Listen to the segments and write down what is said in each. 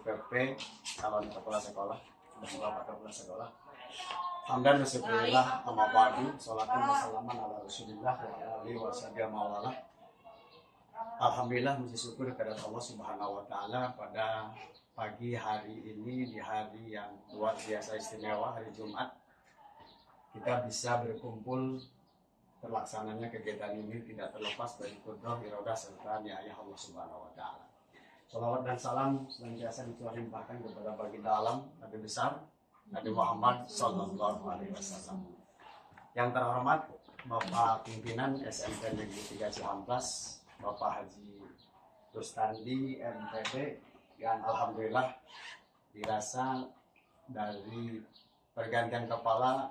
PP, calon kepala sekolah, beberapa kepala sekolah. Alhamdulillah bersyukurillah amma ba'du, sholatan wassalaman ala Rasulillah wa alihi wasallam. Alhamdulillah puji syukur kepada Allah Subhanahu wa taala pada pagi hari ini, di hari yang luar biasa istimewa, hari Jumat, kita bisa berkumpul. Terlaksananya kegiatan ini tidak terlepas dari qudrah, iradah serta niayah Allah Subhanahu wa taala. Salawat dan salam senantiasa dilimpahkan kepada baginda alam Nabi besar Nabi Muhammad Sallallahu Alaihi Wasallam. Yang terhormat Bapak Pimpinan SMP Negeri 3 Cihampelas, Bapak Haji Rustandi MPD, yang alhamdulillah dirasa dari pergantian kepala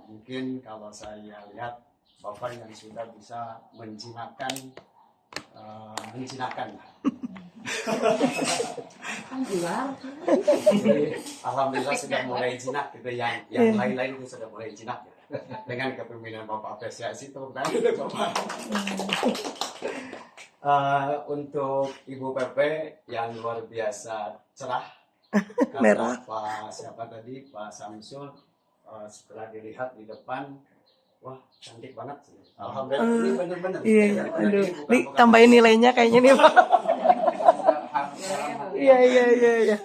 mungkin kalau saya lihat Bapak yang sudah bisa menjinakkan alhamdulillah sudah mulai jinak gitu, yang lain-lain itu sudah mulai jinak ya. Dengan kepemimpinan Bapak, apresiasi tepuk tangan Bapak. Untuk Ibu PP yang luar biasa cerah, kata Pak siapa tadi, Pak Samsul, setelah dilihat di depan, wah cantik banget sih. Alhamdulillah, ini benar-benar. Iya, aduh, nih tambahin nilainya kayaknya nih Pak. Iya.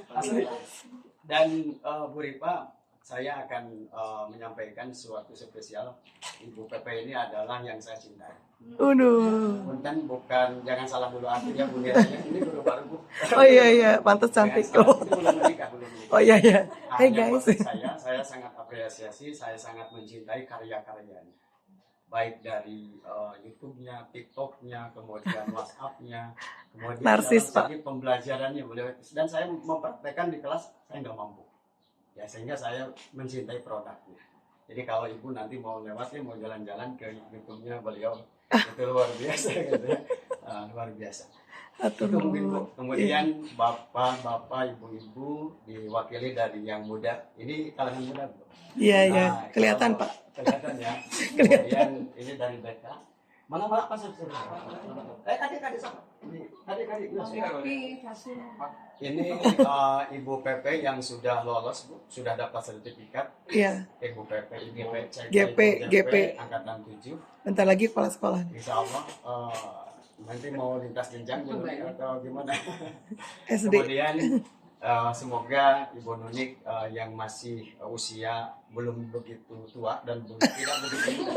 Dan Bu Ripa, saya akan menyampaikan sesuatu spesial. Ibu PP ini adalah yang saya cintai. Punten, bukan, jangan salah dulu artinya Bu Niranya, ini baru Bu. Oh iya, pantas cantik. Belum menikah. Oh iya. Hai guys. Saya sangat apresiasi, saya sangat mencintai karya-karyanya. Baik dari YouTube-nya, TikTok-nya, kemudian WhatsApp-nya, kemudian narsis, dalam segi pembelajarannya beliau. Dan saya mempraktekkan di kelas, saya nggak mampu. Ya, sehingga saya mencintai produknya. Jadi kalau Ibu nanti mau lewat, mau jalan-jalan ke YouTube-nya beliau, itu luar biasa gitu ya. Luar biasa. Itu mungkin Bu. Kemudian bapak-bapak, ibu-ibu diwakili dari yang muda. Ini kalangan muda Bu. Iya, kelihatan Pak. Kelihatan ya. Kemudian ini dari BK. Mana Pak Pasur? Adik-adik sama. Adik-adik. Ini Ibu PP yang sudah lolos Bu, sudah dapat sertifikat. Iya. Ibu PP GP angkatan 7. Bentar lagi kepala sekolah. Insya Allah nanti mau lintas jenjang atau gimana? SD. Kemudian semoga Ibu Nunik yang masih usia belum begitu tua dan tidak begitu muda.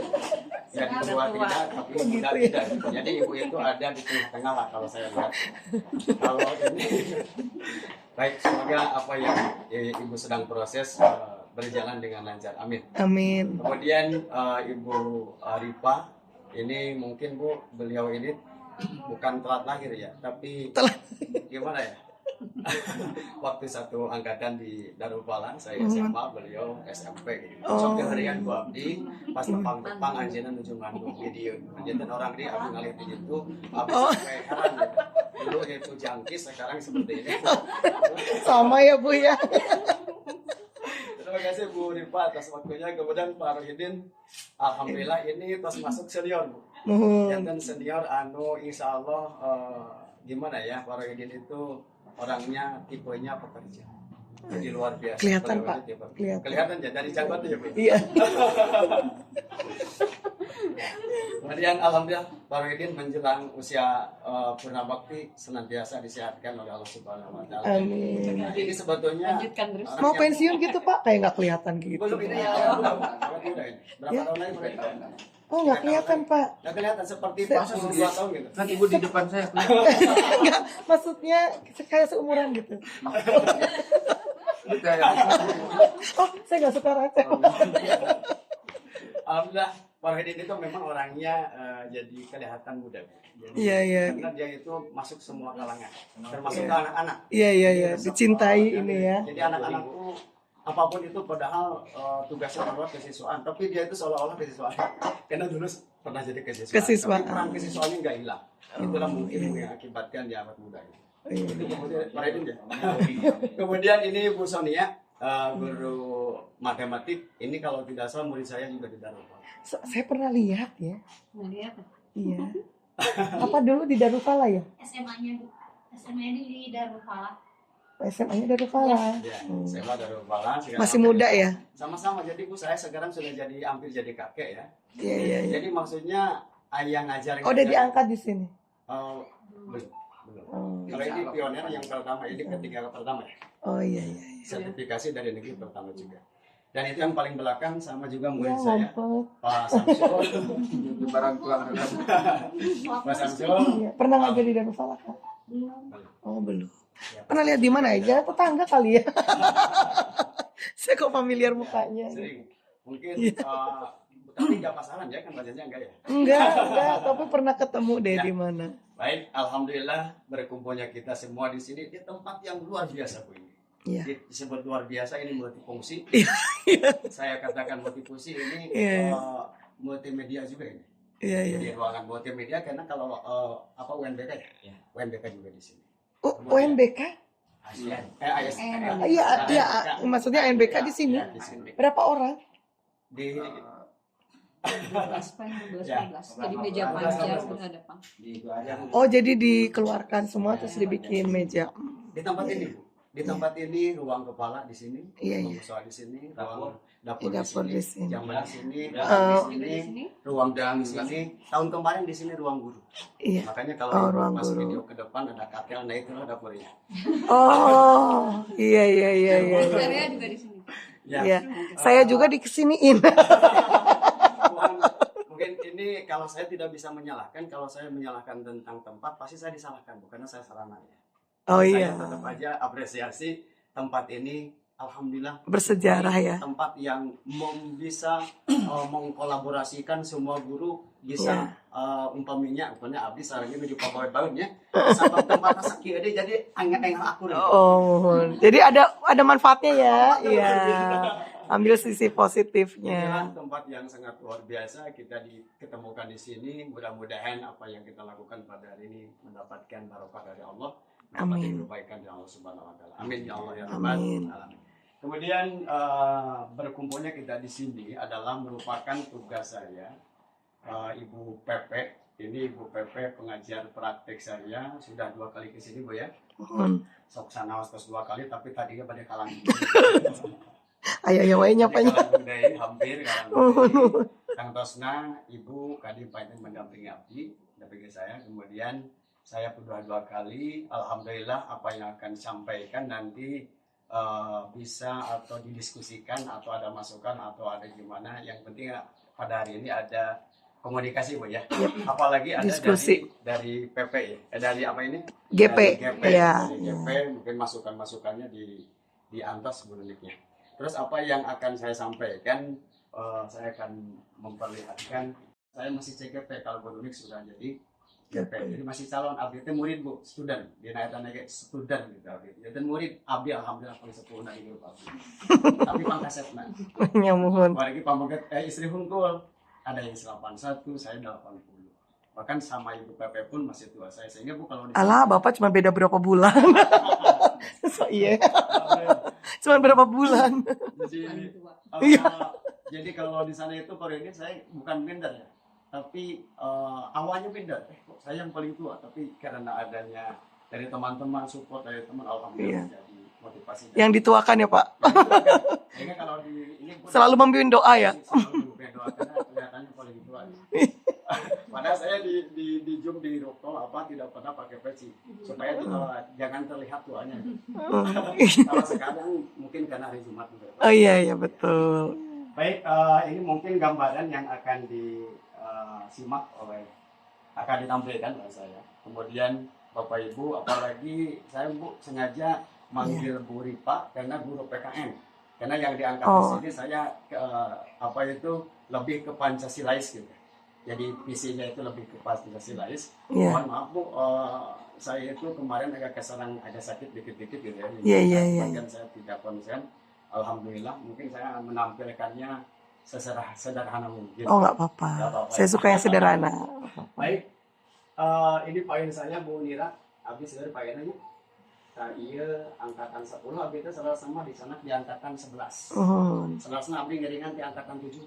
Jadi tua tidak, tapi muda tidak. Jadi Ibu itu ada di tengah-tengah lah kalau saya lihat. Kalau ini baik, semoga apa yang Ibu sedang proses berjalan dengan lancar. Amin. Amin. Kemudian Ibu Ripa, ini mungkin Bu, beliau ini bukan telat lahir ya, tapi gimana ya? Waktu satu angkatan di Darul Palang, saya SMA, beliau SMP gitu. Sopir harian Bu Abdi, pas tepang-tepang anjena nuju ngandung video. Anjena orang dia abdi ngalih di situ, abdi sampai heran gitu. Dulu itu jangkis, sekarang seperti ini. Sama ya Bu ya. Terima kasih Bu Ripa atas waktunya. Kemudian Pak Rohidin, alhamdulillah ini pas masuk senior Bu. Dan senior insya Allah gimana ya, Pak Rohidin itu orangnya tipenya pekerja. Jadi luar biasa. Kelihatan Pak. Kelihatan ya dari jangkauan ya Bu. Iya. Kemudian alhamdulillah Pak Rohidin menjelang usia purnabakti senantiasa disehatkan oleh Allah Subhanahu wa taala. Amin. Ini sebetulnya Mau pensiun gitu Pak, kayak nggak kelihatan gitu. Belum ini ya. Berapa tahun lagi mulai? Oh nggak kelihatan Pak. Nggak kelihatan seperti 42 tahun gitu. Kan Ibu di depan saya. Enggak, maksudnya kayak seumuran gitu. Oh, saya nggak suka receh. Alhamdulillah, Pak Faridin itu memang orangnya jadi kelihatan muda. Jadi, Iya, iya. karena dia itu masuk semua kalangan, termasuk ke anak-anak. Iya, iya, iya. Jadi, Dicintai jadi- ini ya. Jadi anak-anak itu apapun itu padahal tugasnya adalah kesiswaan, tapi dia itu seolah-olah kesiswaan. Karena dulu pernah jadi kesiswaan. Kesiswaan. Tapi peran kesiswaannya nggak hilang. Itulah mungkin iya. yang mengakibatkan dia awet muda. Iya. Itu kemudian Faridin ya. Kemudian ini Bu Sonia, guru matematik. Ini kalau tidak salah murid saya juga di Darul Falah. Saya pernah lihat ya. Lihat Iya. Apa dulu di Darul Falah ya? SMA-nya di Darul Falah. SMA-nya Darul Falah. Ya, saya mah Darul Falah. sekarang Masih muda ya? Sama-sama. Jadi Bu, saya sekarang sudah jadi hampir jadi kakek ya. Iya, iya, iya. Jadi maksudnya ayah ngajar. Oh, udah diangkat di sini. Belum. Oh, Kalau ini pioner yang pertama, ini ketiga pertama ya. oh iya, iya. Iya. Sertifikasi dari negeri pertama juga. Dan itu yang paling belakang sama juga murid Ya, saya, ngumpet. Pak Samsul. Itu barang tuang. Pak Samsul. Iya. Pernah ngajar di Darul Falah kan? Belum. Oh, belum. Pernah lihat di mana aja? Tetangga kali ya. Saya kok familiar mukanya. Sering. Mungkin Iya. tapi nggak pasaran ya kan bacanya enggak ya. Enggak, tapi pernah ketemu deh di mana. Baik, alhamdulillah berkumpulnya kita semua di sini di tempat yang luar biasa Bu ini. Iya. Disebut luar biasa ini multifungsi. Iya. Saya katakan multifungsi ini Iya. multimedia juga ini. Iya, iya. Jadi ruangan multimedia karena kalau UNBK ya, UNBK juga di sini. Oh, UNBK? ASN. ASN. Iya, iya. Maksudnya UNBK di sini. Ya, di sini. Berapa orang? Di 12, paling 12, Ya. 12. Jadi meja panjang berhadapan. Oh, jadi dikeluarkan semua terus dibikin meja. di tempat ini Bu. Di tempat ini ruang kepala di sini, Iya, ruang iya. usaha di sini, ruang dapur Dapur di di sini, sini. jamban di sini, Oh. dapur di Juga di sini, sini. ruang dagang di sini. Tahun kemarin di sini ruang guru. Iya. Makanya kalau Oh, Ibu ruang pas guru. video ke depan ada katel, nah itulah dapurnya. Oh, iya, iya, iya, iya. Iya. Area juga di sini. Ya. Iya. Saya juga dikesiniin. Mungkin ini kalau saya tidak bisa menyalahkan, kalau saya menyalahkan tentang tempat pasti saya disalahkan, bukan saya salah nanya. Oh Saya iya. tetap aja apresiasi tempat ini, alhamdulillah Bersejarah ya. tempat yang bisa mengkolaborasikan semua guru bisa umpamanya abdi sarang ini di pokok tahunnya sama tempat sakit jadi angin aku Oh, jadi ada manfaatnya ya. Iya. Ambil sisi positifnya. inilah tempat yang sangat luar biasa kita diketemukan di sini. Mudah-mudahan apa yang kita lakukan pada hari ini mendapatkan barokah dari Allah, mendapatkan Amin. kebaikan dari Allah Subhanahu wa taala. Amin ya Allah ya Rabbal Amin. alamin. Kemudian berkumpulnya kita di sini adalah merupakan tugas saya, Ibu Pepe. Ini Ibu Pepe pengajar praktek saya, sudah 2 kali ke sini Bu ya. Mohon. Sok sanawas terus 2 kali, tapi tadinya pada kalang. Ayo wae nyapanya. Kalang budaya hampir kalang budaya. Kang Tosna, Ibu Kadin Paiten mendampingi Abdi, mendampingi saya. Kemudian saya sudah 2 kali. Alhamdulillah apa yang akan disampaikan nanti bisa atau didiskusikan atau ada masukan atau ada gimana. Yang penting pada hari ini ada komunikasi Bu ya. Apalagi ada Diskusi. dari PP ya. Dari apa ini? GP. Dari GP. Ya. Dari GP mungkin masukan-masukannya di atas sebenarnya. Terus apa yang akan saya sampaikan, saya akan memperlihatkan saya masih CGP kalau Bonunik sudah jadi GP. Jadi masih calon abdi itu murid Bu, student. Dia naik student gitu abdi. Jadi murid abdi alhamdulillah paling 10 na di grup abdi. Tapi pangkasetna. Nyamuhun. Lagi pamungket istri hungkul. Ada yang 81, saya 80. Bahkan sama Ibu Pepe pun masih tua saya. Sehingga Bu kalau di Alah, Bapak cuma beda berapa bulan. So iya. Cuma berapa bulan. Jadi Paling tua. Iya. Jadi kalau di sana itu periode saya bukan minder ya, tapi awalnya minder. Kok saya yang paling tua, tapi karena adanya dari teman-teman support dari teman, alhamdulillah Iya. jadi motivasi. Yang dituakan ya Pak. Sehingga kalau di ini pun Selalu membimbing doa ya. selalu berdoa karena kelihatannya paling tua. Padahal saya di Zoom di Rokto apa tidak pernah pakai peci supaya jangan terlihat tuanya. Kalau sekarang mungkin karena hari Jumat juga. Oh iya iya betul. Baik, ini mungkin gambaran yang akan disimak akan ditampilkan oleh saya. Kemudian Bapak Ibu, apalagi saya Bu sengaja manggil Bu Ripa karena guru PKN. Karena yang diangkat di sini saya apa itu lebih ke Pancasilais gitu. Jadi visinya itu lebih ke Pancasilais. Mohon maaf Bu, saya itu kemarin agak keserang, agak sakit dikit-dikit gitu ya. Bagian saya tidak konsen. Alhamdulillah, mungkin saya menampilkannya sederhana mungkin. Oh nggak apa-apa. Saya suka yang sederhana. Baik, ini poin saya Bu Nira. Habis dari poin aja. Nah, iya angkatan 10, habis itu sama di sana di angkatan 11. 11 abdi ngeringan di angkatan 7.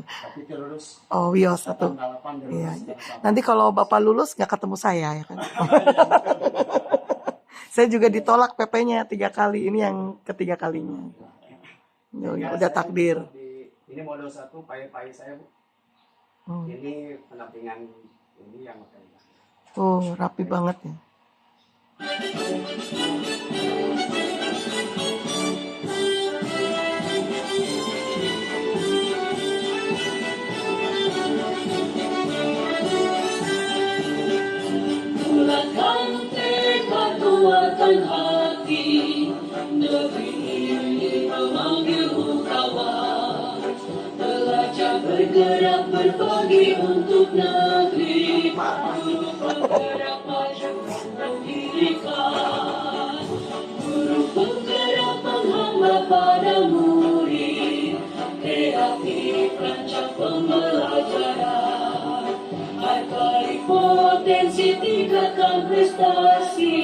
Tapi itu lulus. Oh, wios satu. Iya. Nanti kalau Bapak lulus nggak ketemu saya ya kan? Saya juga ditolak PP-nya 3 kali. Ini yang ketiga kalinya. Udah takdir. Ini model 1 pai saya Bu. Ini penampingan ini yang makanya. Oh, rapi banget ya. Bulatkan tekad, kuatkan hati, negeri ini memanggilmu kawan. Belajar bergerak berbagi untuk negeri, guru penggerak maju pendidikan, guru penggerak menghamba pada murid, kreatif rancang pembelajaran, hargai potensi tingkatkan prestasi,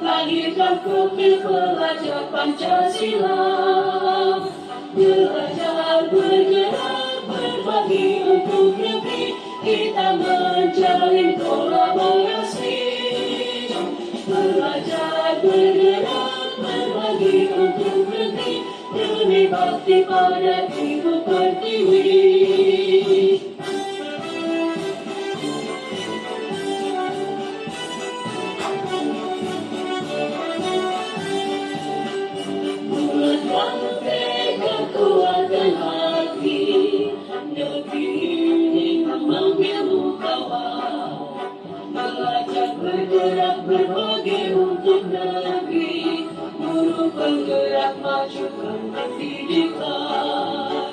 lahirkan profil pelajar Pancasila. Belajar bergerak berbagi untuk negeri, kita menjalin kolaborasi. Belajar bergerak berbagi untuk negeri, demi bakti pada Ibu Pertiwi. Bulatkan tekad, kuatkan hati, negeri ini memanggilmu kawan. Belajar bergerak berbagi untuk negeri, guru penggerak majukan pendidikan,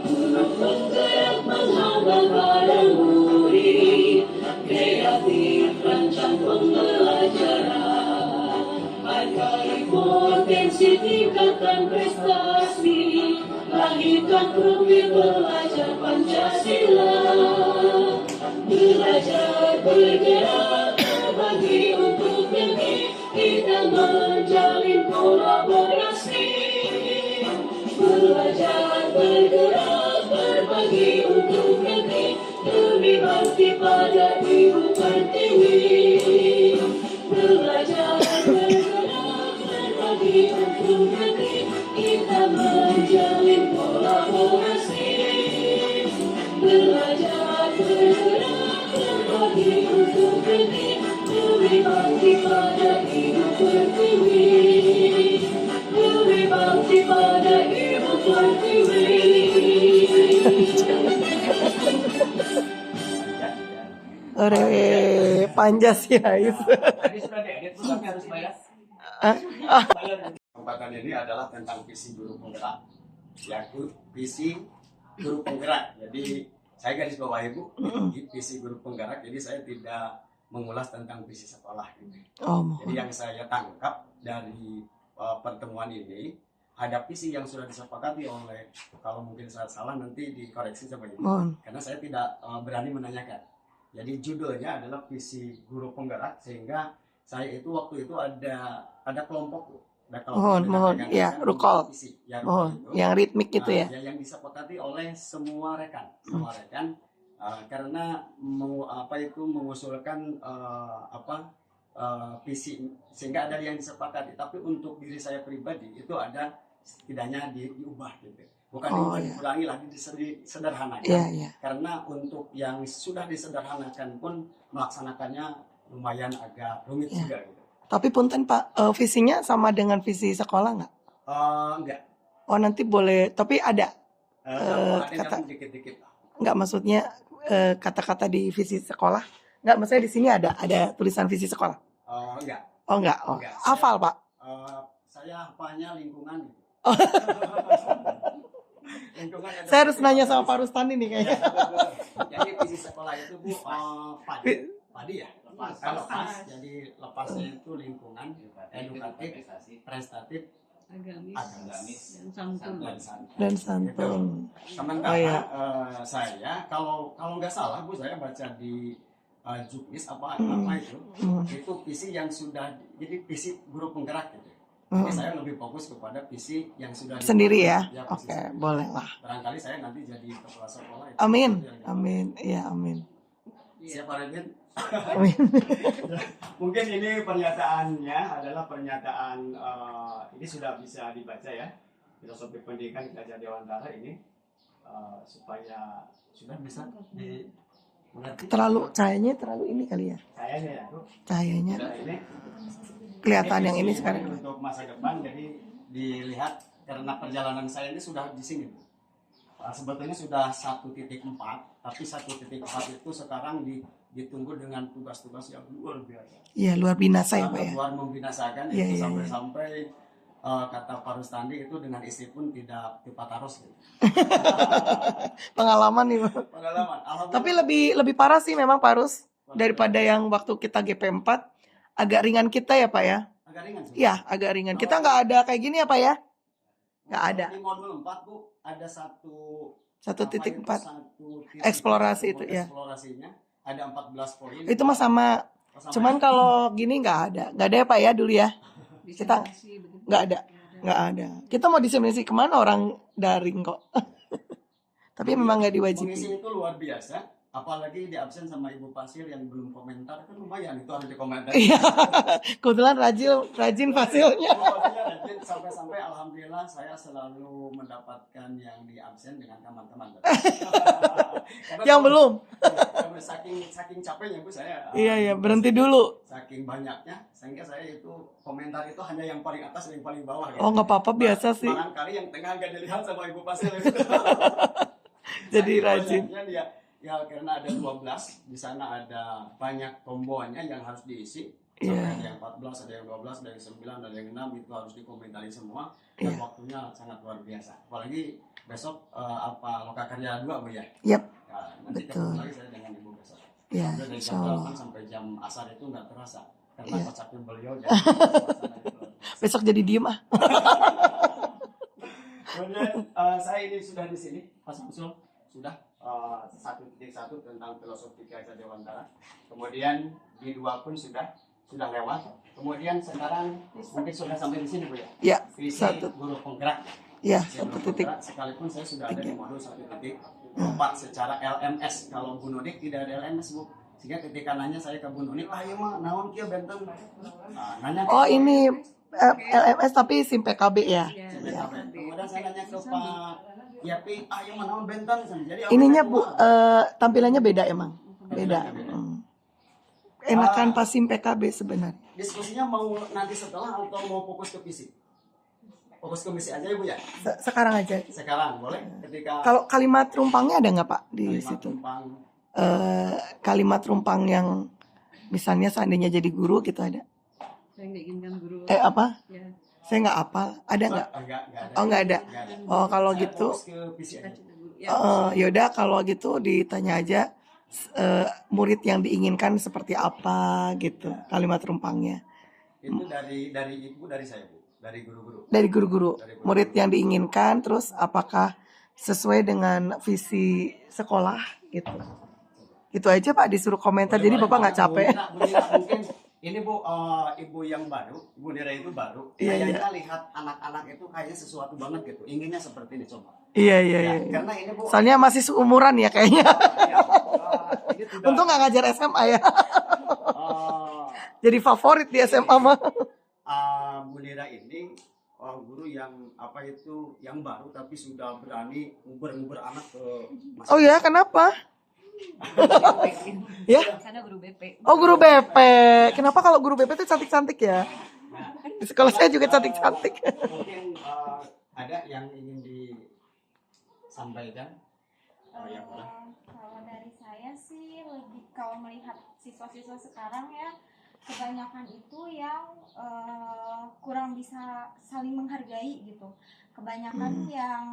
guru penggerak menghamba pada murid, kreatif rancang pembelajaran, hargai potensi tingkatkan prestasi, lahirkan profil pelajar Pancasila. Belajar bergerak berbagi untuk negeri, kita menjalin kolaborasi. Belajar bergerak berbagi untuk negeri, demi bakti pada Ibu Pertiwi. Belajar bergerak berbagi untuk negeri, kita menjalin kolaborasi. Belajar bergerak berbagi untuk negeri, demi bakti pada Ibu Pertiwi. Demi bakti pada Ibu Pertiwi. Ore, Pancasilais. Tadi sudah diedit, tapi harus bayar. Kesempatan ini adalah tentang visi guru penggerak. Yaitu visi guru penggerak. Jadi saya garis bawahi Bu, visi guru penggerak. Jadi saya tidak mengulas tentang visi sekolah ini. Jadi yang saya tangkap dari pertemuan ini ada visi yang sudah disepakati oleh, kalau mungkin saya salah nanti dikoreksi sama Ibu. Karena saya tidak berani menanyakan. Jadi judulnya adalah visi guru penggerak, sehingga saya itu waktu itu ada kelompok. Mohon, ya, rukol. Yang ritmik gitu ya. Yang disepakati oleh semua rekan, karena mengusulkan visi, sehingga ada yang disepakati. Tapi untuk diri saya pribadi itu ada setidaknya diubah gitu. Bukan diulangi lagi, disederhanakan. Karena untuk yang sudah disederhanakan pun melaksanakannya lumayan agak rumit juga gitu. Tapi punten Pak, visinya sama dengan visi sekolah nggak? Enggak. Oh nanti boleh, tapi ada kata dikit-dikit. Enggak, maksudnya kata-kata di visi sekolah? Enggak, maksudnya di sini ada tulisan visi sekolah? Enggak. Oh enggak. Oh, hafal Pak? Saya hafalnya lingkungan. Lingkungan ada Saya harus seperti nanya apa? sama Pak Rustandi nih kayaknya. Jadi visi sekolah itu Bu padi ya, lepas. Jadi lepasnya itu lingkungan, edukatif, prestatif, Agamis agamis, dan santun. dan santun. Dan santun. Sementara Oh, iya. saya kalau nggak salah Bu, saya baca di Juknis apa itu, itu visi yang sudah jadi visi guru penggerak gitu. Jadi saya lebih fokus kepada visi yang sudah Sendiri ya. dibuat. Oke, visi sendiri. boleh lah. Barangkali saya nanti jadi kepala sekolah. itu Amin. yang dibuat. Amin. Iya, amin. Siap Pak Redin? Amin. Mungkin ini pernyataannya adalah pernyataan ini sudah bisa dibaca ya, filosofi pendidikan Gajah Dewantara ini supaya sudah bisa dimengerti. Cahayanya terlalu ini kali ya. Kayaknya ya Bu. Cahayanya Sudah ini kelihatan yang ini visi sekarang. untuk masa depan, jadi dilihat karena perjalanan saya ini sudah di sini Bu. Sebetulnya sudah 1.4, tapi 1.4 itu sekarang ditunggu dengan tugas-tugas yang luar biasa. Iya, luar binasa ya, Pak ya. Luar membinasakan Iya, itu iya, sampai-sampai kata Pak Rustandi itu dengan istri pun tidak tepat harus gitu. Pengalaman nih, Pak. Pengalaman. Alhamdulillah. Tapi lebih parah sih memang Pak Rus daripada yang waktu kita GP4. Agak ringan kita ya, Pak ya. Agak ringan sih. Iya, agak ringan. Kita nggak ada kayak gini ya, Pak ya? Nggak ada. Di modul 4 Bu ada satu 1.4 satu titik eksplorasi itu ya. Eksplorasinya ada 14 poin. Itu mah sama. Cuman kalau gini nggak ada ya Pak ya dulu ya. Kita Diseminasi begitu. nggak ada. Kita mau diseminasi kemana, orang daring kok. Tapi memang nggak Mengisi diwajibin. itu luar biasa. Apalagi di absen sama Ibu Pasil yang belum komentar, kan lumayan itu harus dikomentar. Iya. Kebetulan rajin fasilnya. Sampai-sampai alhamdulillah saya selalu mendapatkan yang di absen dengan teman-teman. Yang belum. Saking capeknya Bu saya. Iya, berhenti dulu. Saking banyaknya sehingga saya itu komentar itu hanya yang paling atas dan yang paling bawah. Oh, nggak apa-apa, biasa sih. Barangkali yang tengah agak dilihat sama Ibu Pasil. Jadi Saking rajin. banyaknya dia, ya karena ada 12, di sana ada banyak tombolnya yang harus diisi. Sampai Iya. ada yang 14, ada yang 12, ada yang 9, ada yang 6, itu harus dikomentari semua. Dan Iya. waktunya sangat luar biasa. Apalagi besok Lokakarya 2 Bu ya. Yap. Nah, nanti Betul. ketemu lagi saya dengan Ibu besok. Iya, Udah dari insya jam Allah. 8 sampai jam asar itu nggak terasa. Karena Iya. WhatsApp beliau jadi suasana itu luar biasa. Besok jadi diem ah. Kemudian saya ini sudah di sini, Pak Samsul sudah 1.1 tentang filosofi Gajah Dewantara. Kemudian di 2 pun sudah lewat. Kemudian sekarang mungkin sudah sampai di sini Bu ya. Ya, Visi 1. guru penggerak. Ya, Visi guru 1 titik. penggerak, sekalipun saya sudah ada di modul 1.4 secara LMS. Kalau Bu Nunik tidak ada LMS Bu. Sehingga ketika nanya saya ke Bu Nunik, "Ah, iya mah naon kieu benten?" Nah, nanya Oh, ini LMS tapi SIM PKB ya. Iya. Kemudian saya nanya ke Pak Yapi, "Ah, iya mah naon benten?" Jadi Ininya apa Bu, itu, tampilannya beda emang. Beda. Enakan pas SIM PKB sebenarnya. diskusinya mau nanti setelah atau mau fokus ke visi? Fokus ke visi aja ya Bu ya. Sekarang aja. Sekarang boleh ketika Kalau kalimat rumpangnya ada nggak Pak di kalimat situ? tumpang Kalimat rumpang yang misalnya seandainya jadi guru gitu ada? Saya nggak inginkan guru. Apa? Ya. Saya nggak apal. Ada nggak? enggak ada. Oh, nggak ada. Enggak ada. Oh, kalau Saya gitu, fokus ke visi aja. yaudah kalau gitu ditanya aja murid yang diinginkan seperti apa gitu kalimat rumpangnya. Itu dari Ibu, dari saya Bu, dari guru-guru. Dari guru-guru, murid yang diinginkan, terus apakah sesuai dengan visi sekolah gitu. Itu aja Pak, disuruh komentar, jadi Bapak nggak capek. Bu Nira, mungkin ini Bu, Ibu yang baru, Ibu Nira itu baru. Iya, Kayaknya lihat anak-anak itu kayaknya sesuatu banget gitu. Inginnya seperti ini coba. Iya. Karena ini Bu. Soalnya masih seumuran ya kayaknya. Ya, ini tidak, Untung nggak ngajar SMA ya. uh, Jadi favorit di SMA mah. Bu Nira ini guru yang yang baru tapi sudah berani nguber anak ke Oh ya, kenapa? Ya? Karena guru BP. Oh, guru BP. Kenapa kalau guru BP itu cantik-cantik ya? Di sekolah saya juga cantik-cantik. Mungkin ada yang ingin disampaikan. Ya, boleh. Kalau dari saya sih lebih kalau melihat siswa-siswa sekarang ya kebanyakan itu yang kurang bisa saling menghargai gitu. Kebanyakan yang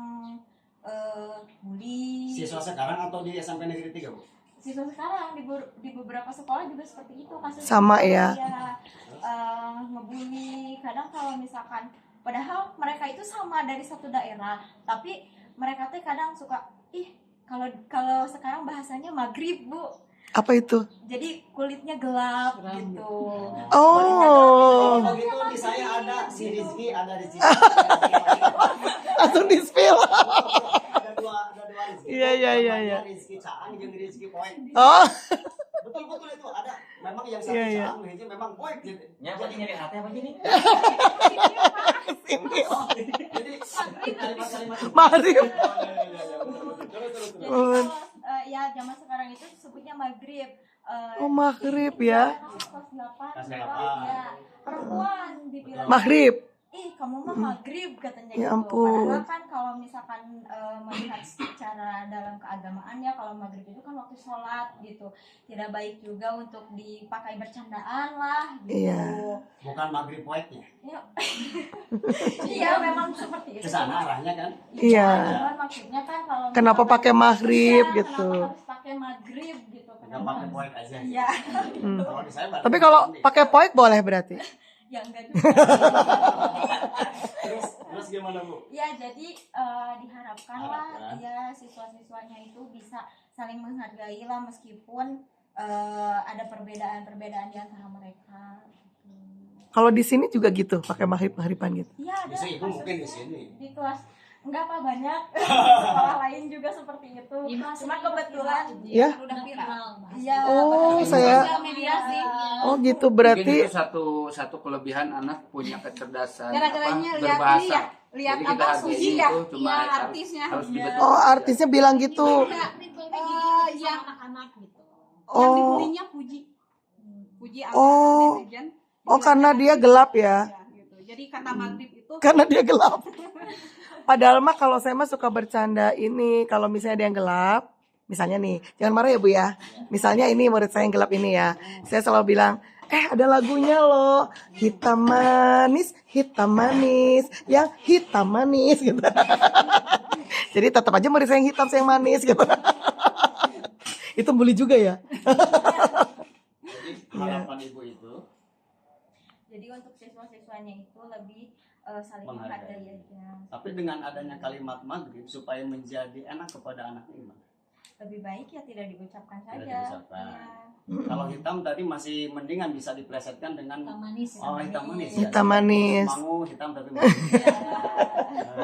bully. Siswa sekarang atau di SMP Negeri 3, Bu? Siswa sekarang di beberapa sekolah juga seperti itu kasusnya. Sama ya. Ngebully. Kadang kalau misalkan padahal mereka itu sama dari satu daerah, tapi mereka tuh kadang suka kalau sekarang bahasanya maghrib, Bu. Apa itu? Jadi kulitnya gelap Seram. gitu. Oh, Kalau gitu di saya ada si Rizky, ada Rizky. langsung di spill. Ada dua Rizky. Iya. Rizky Caang jeung Rizky Poek. Oh, Betul itu ada. Memang yang satu Iya. Caang, hiji memang Poek gitu. Nyapa nyari hati apa gini? sini. Jadi kalimat-kalimat itu. Mari. Terus. Jadi kalau ya zaman sekarang itu sebutnya maghrib. Oh, maghrib ya. Kelas 8, Kelas ya. Perempuan dibilang Maghrib. kamu mah maghrib katanya Ya gitu. ampun. Padahal kan kalau misalkan melihat secara dalam keagamaan ya, kalau maghrib itu kan waktu sholat gitu. Tidak baik juga untuk dipakai bercandaan lah gitu. Iya. Bukan maghrib Poeknya. Iya memang seperti itu. Ke sana arahnya kan. Iya. Cuman maksudnya kan kalau Kenapa misalkan- pakai maghrib Iya, gitu? Kenapa harus pakai maghrib gitu? Enggak pakai Poek aja. Iya. Kalau di saya berarti Tapi kalau ini. pakai poek boleh berarti. Ya enggak juga. terus gimana, Bu? Ya jadi diharapkanlah Harapkan. ya siswa-siswanya itu bisa saling menghargai lah, meskipun ada perbedaan-perbedaan di antara mereka. Kalau di sini juga gitu, pakai maghriban gitu. Iya ada. Bisa Ibu mungkin di kasusnya sini. Di kelas enggak apa banyak sekolah lain juga seperti itu. Cuma kebetulan Ya. Udah viral. iya. Oh, bahkan saya- sosial media sih. Oh gitu Mungkin berarti. itu satu kelebihan anak punya kecerdasan Gara-garanya apa, lihat berbahasa. ini ya, lihat Jadi kita apa hargai Susi itu ya, cuma ya, harus- artisnya. harus Ya. dibetul. Oh, artisnya bilang gitu. Yang anak-anak gitu. Yang Oh. dibulinya Puji. Puji Oh. netizen. Oh, karena dia gelap ya. Ya, gitu. Jadi kata maghrib itu Karena dia gelap. Padahal mah kalau saya mah suka bercanda ini, kalau misalnya dia yang gelap, misalnya nih, jangan marah ya Bu ya. Misalnya ini murid saya yang gelap ini ya. Saya selalu bilang, ada lagunya loh, hitam manis, yang hitam manis gitu. Jadi tetap aja murid saya yang hitam, saya yang manis gitu. Itu bully juga ya. Jadi harapan Ibu itu Jadi untuk siswa-siswanya itu lebih saling Menghargai. menghargai aja. tapi dengan adanya kalimat maghrib supaya menjadi enak kepada anak ini. Lebih baik ya tidak diucapkan Tidak saja. diucapkan. Iya. Kalau hitam tadi masih mendingan bisa diplesetkan dengan manis. oh hitam manis. Hitam manis. Mangu hitam tapi manis.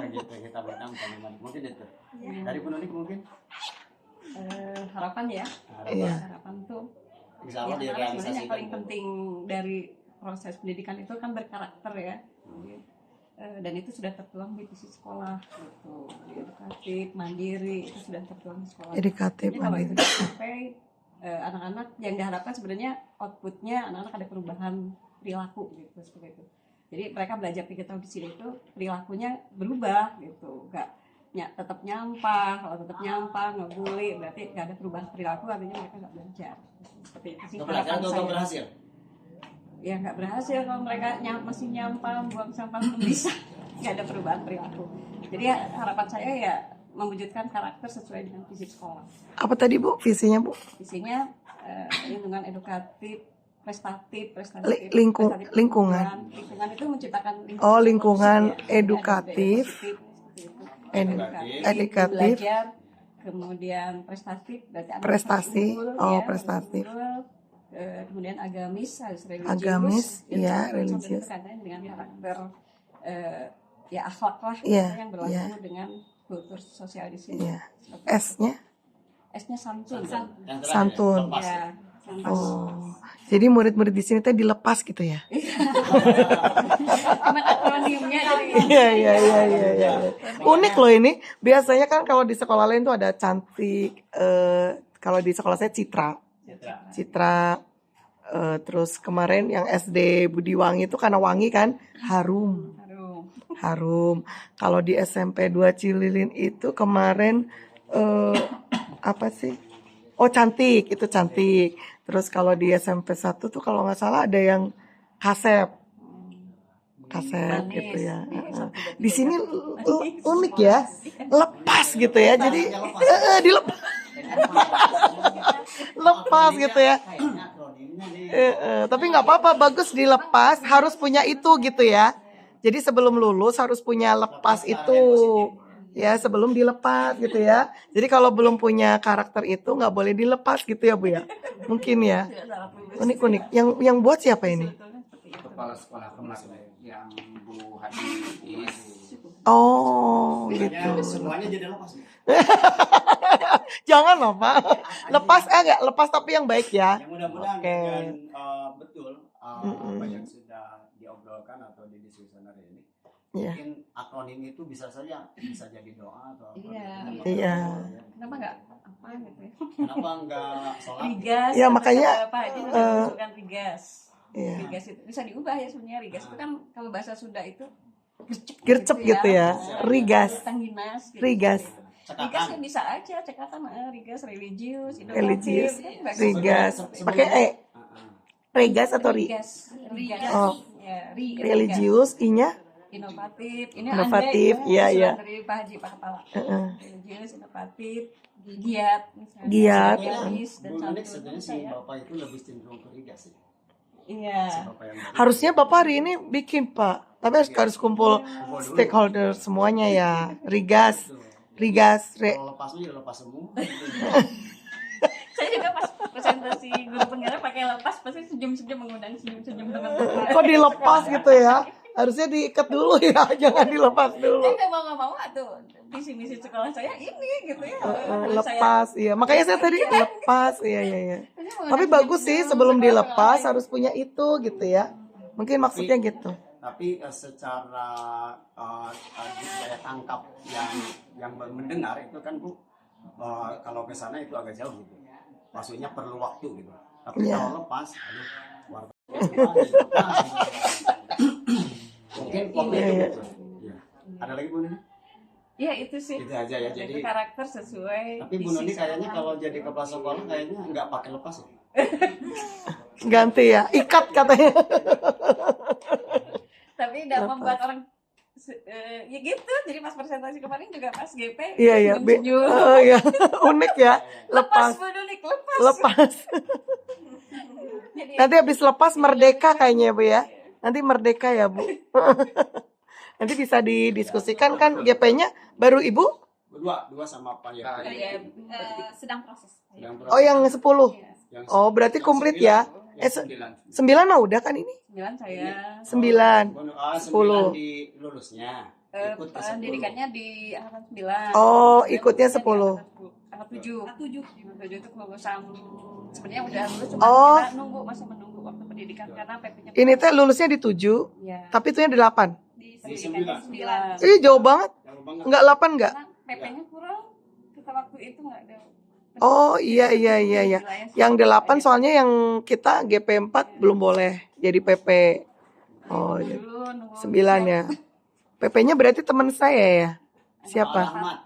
Gitu hitam tapi manis. Mungkin itu. Iya. Dari penulis mungkin Harapan ya. Iya. Harapan tuh insya Allah ya, sebenarnya direalisasikan. yang paling penting dari proses pendidikan itu kan berkarakter ya. Dan itu sudah tertuang di visi sekolah gitu. Edukatif, mandiri itu sudah tertuang di sekolah. Edukatif, Jadi kalau itu mandiri. sampai anak-anak yang diharapkan sebenarnya outputnya anak-anak ada perubahan perilaku gitu seperti itu. Jadi mereka belajar digital di sini itu perilakunya berubah gitu, tetap nyampah. Kalau tetap nyampah ngebully berarti nggak ada perubahan perilaku, artinya mereka nggak belajar. Seperti itu sih Nggak belajar harapan atau saya. nggak berhasil? Ya nggak berhasil kalau mereka masih nyampah, buang sampah belum bisa, nggak ada perubahan perilaku. Jadi harapan saya ya mewujudkan karakter sesuai dengan visi sekolah. Apa tadi Bu visinya Bu? Visinya lingkungan edukatif, prestatif, Lingkungan. Lingkungan itu menciptakan Oh, lingkungan positif ya. edukatif. Edukatif. Belajar, kemudian prestatif, berarti anak Prestasi. unggul, Oh, ya, prestatif. unggul. Kemudian agamis, harus religius. Agamis, Dan ya, sampai religius. itu kadang dengan karakter ya akhlak lah, Iya, yang berlaku iya. dengan kultur sosial di sini. Iya. Seperti itu. S-nya? S-nya santun. Yang terakhir, Santun. lepas. Ya, santun. Oh. Jadi murid-murid di sini teh dilepas gitu ya. Cuma akronimnya jadi Iya. Unik loh ini. Biasanya kan kalau di sekolah lain tuh ada cantik, kalau di sekolah saya Citra. Terus kemarin yang SD Budi Wangi itu karena wangi kan, harum. Kalau di SMP 2 Cililin itu kemarin apa sih? Oh, cantik, itu cantik. Terus kalau di SMP 1 tuh kalau nggak salah ada yang kasep Manis. gitu ya. Di satu Di sini Manis. unik ya, lepas gitu ya. Jadi dilepas, lepas gitu ya. Kayaknya akronimnya nih. Tapi nggak apa-apa, bagus dilepas. Harus punya itu gitu ya. Jadi sebelum lulus harus punya lepas itu. Ya sebelum dilepas gitu ya. Jadi kalau belum punya karakter itu nggak boleh dilepas gitu ya Bu ya. Mungkin ya. Tidak salah tulis. Unik-unik. Yang buat siapa ini? Sebetulnya seperti itu. Kepala sekolah kemarin yang Bu Hadis. Oh Kayaknya gitu. semuanya jadi lepas nih. Jangan loh Pak. Lepas enggak lepas tapi yang baik ya. Yang mudah-mudahan Oke. dengan betul Mm-mm. apa yang sudah diobrolkan atau didiskusikan hari ini. Iya. Mungkin akronim itu bisa saja bisa jadi doa atau apa. Iya. Iya. Kenapa nggak apa gitu ya? Kenapa enggak sholat? Rigas. Ya, kata makanya, Pak Haji eh, mengusulkan rigas. Iya. Rigas itu bisa diubah ya sebenarnya. Rigas itu kan kalau bahasa Sunda itu Gercep gitu ya. Rigas. Tangginas. Gitu. Rigas. Rigas ya Cekatan. bisa aja cekatan rigas religius, Religius. inovatif, kan Rigas. Sebelum- Pakai regas atau rigas, rigas, Oh. ya, religius I-nya? inovatif, ini Inovatif, andai, iya, usulan iya. dari Pak Haji Pak Kepala, Heeh. religius, inovatif, giat, misalnya. Giat. Idealis dan Bu Nunik santun. sebenarnya si Saya- Bapak itu lebih cenderung ke rigas ya. Iya. Si Bapak yang baru. Harusnya Bapak hari ini bikin Pak. Tapi harus kumpul stakeholder semuanya ya. Rigas. Betul. Rigas. Kalau lepasnya ya lepas semua. Saya juga pas presentasi guru penggarap pakai lepas pasti senyum-senyum mengundang senyum-senyum teman-teman. Kok dilepas gitu ya? Harusnya diikat dulu ya. Jangan dilepas dulu. Saya nggak mau tuh visi misi sekolah saya ini gitu ya. Lepas, iya. Makanya saya tadi lepas, iya, iya, iya. Tapi bagus sih sebelum dilepas harus punya itu gitu ya. Mungkin maksudnya gitu. Tapi secara daya tangkap yang mendengar itu kan Bu, kalau ke sana itu agak jauh gitu. Maksudnya perlu waktu gitu. Tapi Iya. kalau lepas, aduh, luar biasa. Lepas. Mungkin waktu itu Iya, iya. betul. Iya. Ada lagi Bu Nuni? Ya itu sih. Itu aja ya. Itu Jadi karakter sesuai. tapi Bu visi Nuni kayaknya sekolah. kalau jadi kepala sekolah kayaknya nggak pakai lepas ya. Ganti ya. Ikat katanya. Tapi tidak Lepas. membuat orang ya gitu. Jadi pas presentasi kemarin juga pas GP. Iya, iya. senyum-senyum. Oh, iya. Unik ya. Lepas Lepas. Bu Nunik, lepas. Lepas. Jadi, Nanti habis lepas merdeka kayaknya Bu ya. Nanti merdeka ya Bu. Nanti bisa didiskusikan kan GP-nya baru Ibu? Dua sama Pak ya. Sedang proses. Oh yang 10. Oh berarti komplit ya. Yang 9. 9 mah udah kan ini? 9 saya. 9. 10 di lulusnya. Ikut ke 10. Pendidikannya di angkatan 9. Oh, ikutnya 10. Angkatan 7. Angkatan 7 itu kelulusan. Sebenarnya udah lulus cuma Oh. kita nunggu masih menunggu waktu pendidikan karena PP-nya. Ini teh lulusnya di 7, ya. tapi itunya di 8. Di Di pendidikannya 9. 9. Ih jauh banget. Jauh banget. Enggak 8 enggak? Karena PP-nya kurang. Kita waktu itu enggak ada. Oh iya. Yang 8 soalnya yang kita GP4 belum boleh jadi PP. Oh iya. 9 ya. PP-nya berarti teman saya ya. Pak Siapa? Ahmad.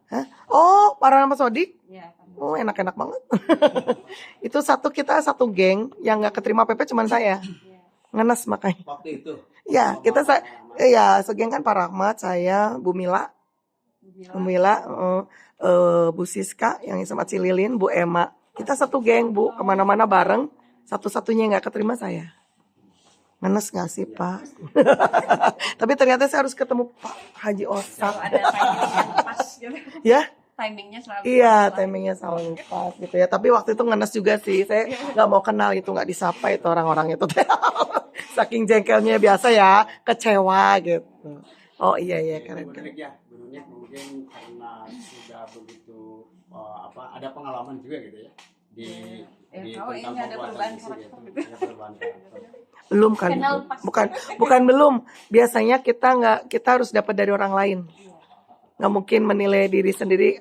Hah? Oh, para nama Sodik. Ya, Oh, enak-enak banget. Itu kita satu geng yang nggak keterima PP cuman saya. Ngenes makanya. Waktu itu. Ya, kita ya segeng kan Pak Rahmat, saya, Bu Mila, Bu Siska yang sama Cililin, Bu Emma. Kita satu geng Bu, kemana-mana bareng. Satu-satunya yang nggak keterima saya. Ngenes nggak sih Pak? Tapi ternyata saya harus ketemu Pak Haji Osak. ada timing yang pas gitu. Ya, Timingnya selalu iya pas. timingnya selalu pas gitu ya. Tapi waktu itu ngenes juga sih. Saya nggak mau kenal itu, nggak disapa itu orang-orang itu. Saking jengkelnya biasa ya, kecewa gitu. Oh iya keren. Bu Nunik ya. Bu Nunik mungkin karena sudah begitu ada pengalaman juga gitu ya. Di tahu ini ada pembuatan perubahan visi karakter gitu. gitu. Ada perubahan karakter. Belum kan? Kenal pas. Bukan belum. Biasanya kita harus dapat dari orang lain. Nggak mungkin menilai diri sendiri,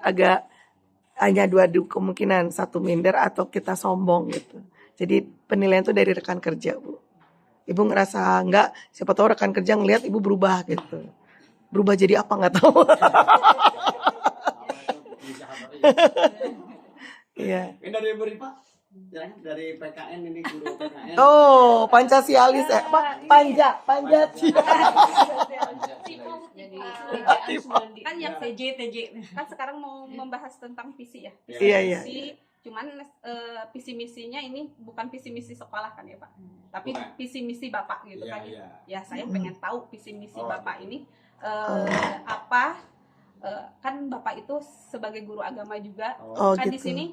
hanya dua kemungkinan, satu minder atau kita sombong gitu. Jadi penilaian itu dari rekan kerja Bu. Ibu ngerasa enggak, siapa tahu rekan kerja ngelihat ibu berubah gitu. Berubah jadi apa nggak tahu. Iya. Ini dari Ibu Ripa. Ya, dari PKN ini guru PKN. Oh, Pancasialis ya. Panja. Jadi kan yang TJ Kan sekarang mau membahas tentang visi ya. Iya. Visi, cuman visi misinya ini bukan visi misi sekolah kan ya Pak, tapi Bukan. visi misi Bapak gitu Iya, kan. iya. Ya saya pengen tahu visi misi Oh, Bapak ini apa. Kan Bapak itu sebagai guru agama juga. Oh, Kan di gitu. sini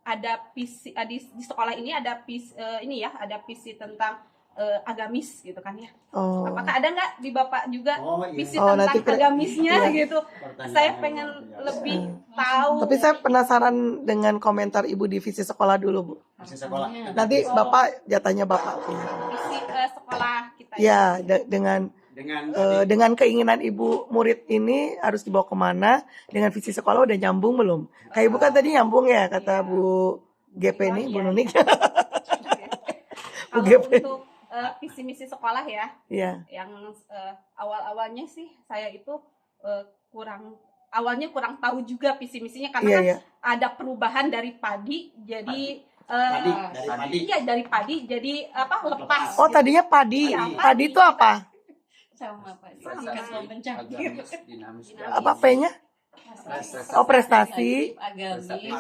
ada visi di sekolah ini ada visi ini ya, ada visi tentang agamis gitu kan ya. Oh. Apakah ada nggak di Bapak juga Oh, iya. visi Oh, tentang nanti agamisnya iya. gitu? Pertanyaan Saya yang pengen luar biasa. lebih tahu. Tapi saya penasaran dengan komentar Ibu di visi sekolah dulu, Bu. Visi sekolah. Nanti Bapak jatahnya Bapak. visi sekolah kita. Ya, Dengan dengan keinginan Ibu murid ini harus dibawa kemana, dengan visi sekolah udah nyambung belum? Kayak Ibu kan tadi nyambung ya, kata Bu GP nih, Bu Nunik. Kalau UGP. untuk visi misi sekolah ya, Iya. yang awal-awalnya sih saya itu awalnya kurang tahu juga visi misinya karena Iya, kan iya. ada perubahan dari padi jadi padi, dari padi. iya dari padi jadi apa lepas. Oh, tadinya padi. Iya, Padi itu apa? sama apa? Sama. Kan pencapaian. Agamis, dinamis, Apa P-nya? Oh, prestasi,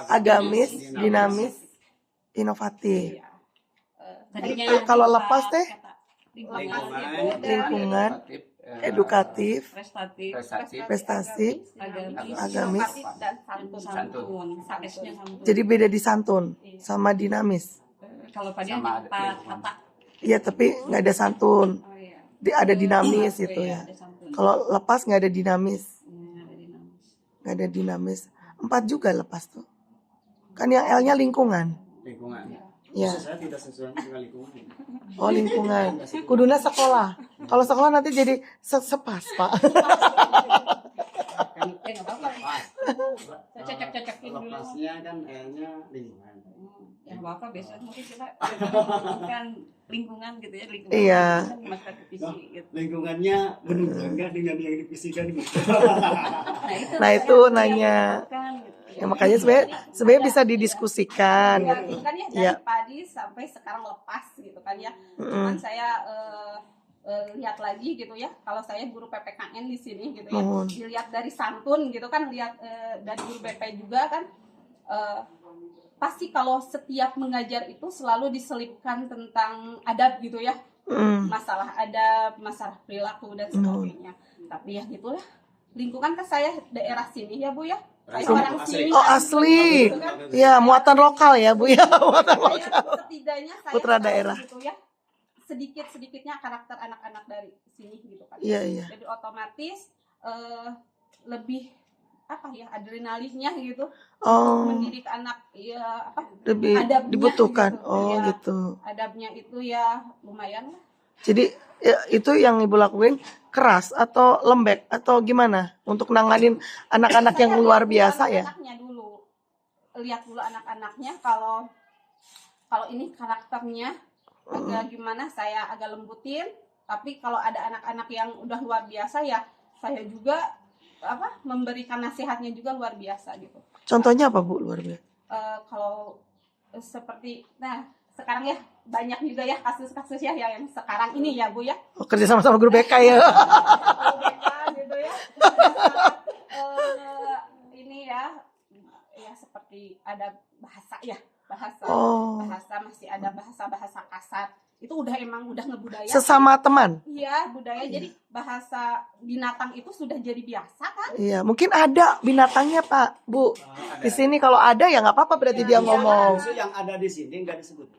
agamis, dinamis, inovatif. Iya. Tadinya Kalau lepas teh? Lingkungan. Edukatif, prestatif, prestasi, agamis, agamis. Dan santun. santun, S-nya santun. Jadi beda di santun sama dinamis. Kalau pada Sama ada empat lingkungan. kata. Iya, tapi nggak ada santun. Oh iya. Ada dinamis Oh, gitu iya, ya. ada santun. Kalau lepas nggak ada dinamis. Ada dinamis. Nggak ada dinamis. 4 juga lepas tuh. Kan yang L-nya lingkungan. Lingkungan. Ya. Khusus saya tidak sesuai dengan lingkungan. Oh, lingkungan. Kuduna sekolah. Kalau sekolah nanti jadi sepas, Pak. Kan Ya nggak apa-apa. lepas. Saya cocok-cocokin dulu. Lepasnya kan L-nya lingkungan. Ya nggak apa-apa, biasanya mungkin kita bukan lingkungan gitu ya, lingkungan. Iya. Masyarakat visi gitu. Lingkungannya berbeda dengan yang divisikan gitu. Nah, itu nanya. Bukan, gitu. Ya, makanya sebenarnya bisa didiskusikan Iya, gitu. gitu kan ya dari Iya. padi sampai sekarang lepas gitu kan ya. Mm-mm. Cuman saya lihat lagi gitu ya, kalau saya guru PPKN di sini gitu ya, Mohon. dilihat dari santun gitu kan, lihat dari guru BP juga kan, pasti kalau setiap mengajar itu selalu diselipkan tentang adab gitu ya, Mm. masalah adab, masalah perilaku dan sebagainya. Tapi ya gitulah, lingkungan kan saya daerah sini ya Bu ya, saya orang sini. Oh, asli. Gitu kan. Ya, muatan lokal ya, Bu ya. Muatan lokal. Saya setidaknya saya Putra tahu daerah. gitu ya, sedikit-sedikitnya karakter anak-anak dari sini gitu kan. Iya, iya. Jadi otomatis lebih apa ya, adrenalinnya gitu Oh, mendidik anak ya apa lebih adabnya dibutuhkan. gitu. Oh, Ya, gitu. adabnya itu ya lumayan lah. Jadi ya, itu yang Ibu lakuin keras atau lembek atau gimana untuk nanganin anak-anak yang Saya luar lihat dulu biasa ya? anak-anaknya dulu, lihat dulu anak-anaknya, kalau ini karakternya agak gimana saya agak lembutin, tapi kalau ada anak-anak yang udah luar biasa ya saya juga apa memberikan nasihatnya juga luar biasa gitu. Contohnya apa, Bu, luar biasa? Kalau seperti sekarang ya banyak juga ya kasus-kasus ya yang sekarang ini ya Bu ya. Oh, kerja sama guru BK ya. Gitu ya. Ini ya seperti ada bahasa ya, bahasa Oh. masih ada bahasa kasar. Itu emang udah ngebudaya. Sesama teman. Iya, budaya. Jadi bahasa binatang itu sudah jadi biasa kan? Iya, mungkin ada binatangnya, Pak, Bu. Di sini kalau ada ya nggak apa-apa berarti dia ngomong. Justru yang ada di sini nggak disebut.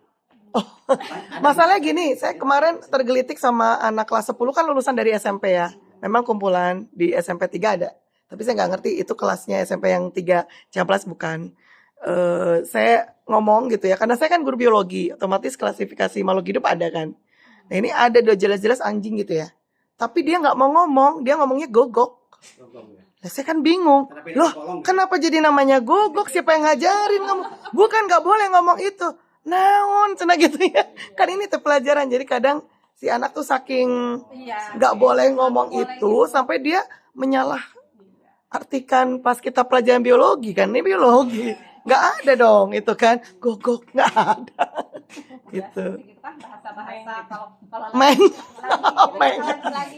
Masalahnya gini, saya kemarin tergelitik sama anak kelas 10 kan lulusan dari SMP ya. Memang kumpulan di SMP 3 ada. Tapi saya nggak ngerti itu kelasnya SMP yang 3 Ciamplas bukan. Saya ngomong gitu ya, karena saya kan guru biologi, otomatis klasifikasi makhluk hidup ada kan. Nah ini ada jelas-jelas anjing gitu ya. Tapi dia nggak mau ngomong, dia ngomongnya gogok. Nah, saya kan bingung. Loh, kenapa jadi namanya gogok? Siapa yang ngajarin kamu? Bukan nggak boleh ngomong itu. Naon, cina gitu ya. Kan ini tuh pelajaran. Jadi kadang si anak tuh saking Iya. nggak boleh ngomong Boleh itu gitu. sampai dia menyalah artikan pas kita pelajaran biologi kan ini biologi nggak ada dong itu kan, gogok nggak ada. Gitu. Gitu kan bahasa-bahasa kalau Main. Main.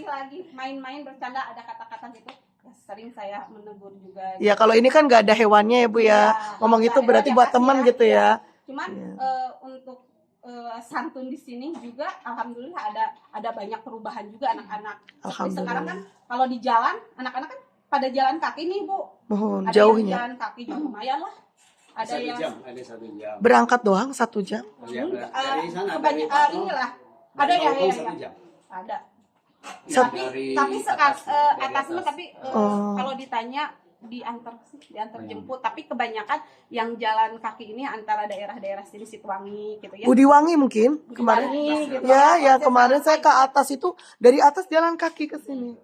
lagi main-main bercanda ada kata-kata gitu ya sering saya menegur juga. Ya kalau ini kan nggak ada hewannya ya Bu ya. Ngomong itu berarti buat teman gitu ya. Cuman untuk santun di sini juga alhamdulillah ada banyak perubahan juga anak-anak. Seperti Alhamdulillah. sekarang kan kalau di jalan anak-anak kan pada jalan kaki nih Bu. Mohon Ada yang jauhnya. jalan kaki juga lumayan lah. Ada Satu yang jam, ada 1 jam. Berangkat doang 1 jam. Ya, dari sana, dari kebanyakan Patrol, inilah dari ada ya, Hongkong ya, 1 ya. jam. Ada. Sat- Tapi Dari atasnya tapi Oh. kalau ditanya diantar Oh. jemput tapi kebanyakan yang jalan kaki ini antara daerah-daerah sini Situwangi gitu ya. Budiwangi mungkin kemarin. Budiwangi gitu. Ya, ya Akses kemarin saya ke sampai, atas itu dari atas jalan kaki ke sini.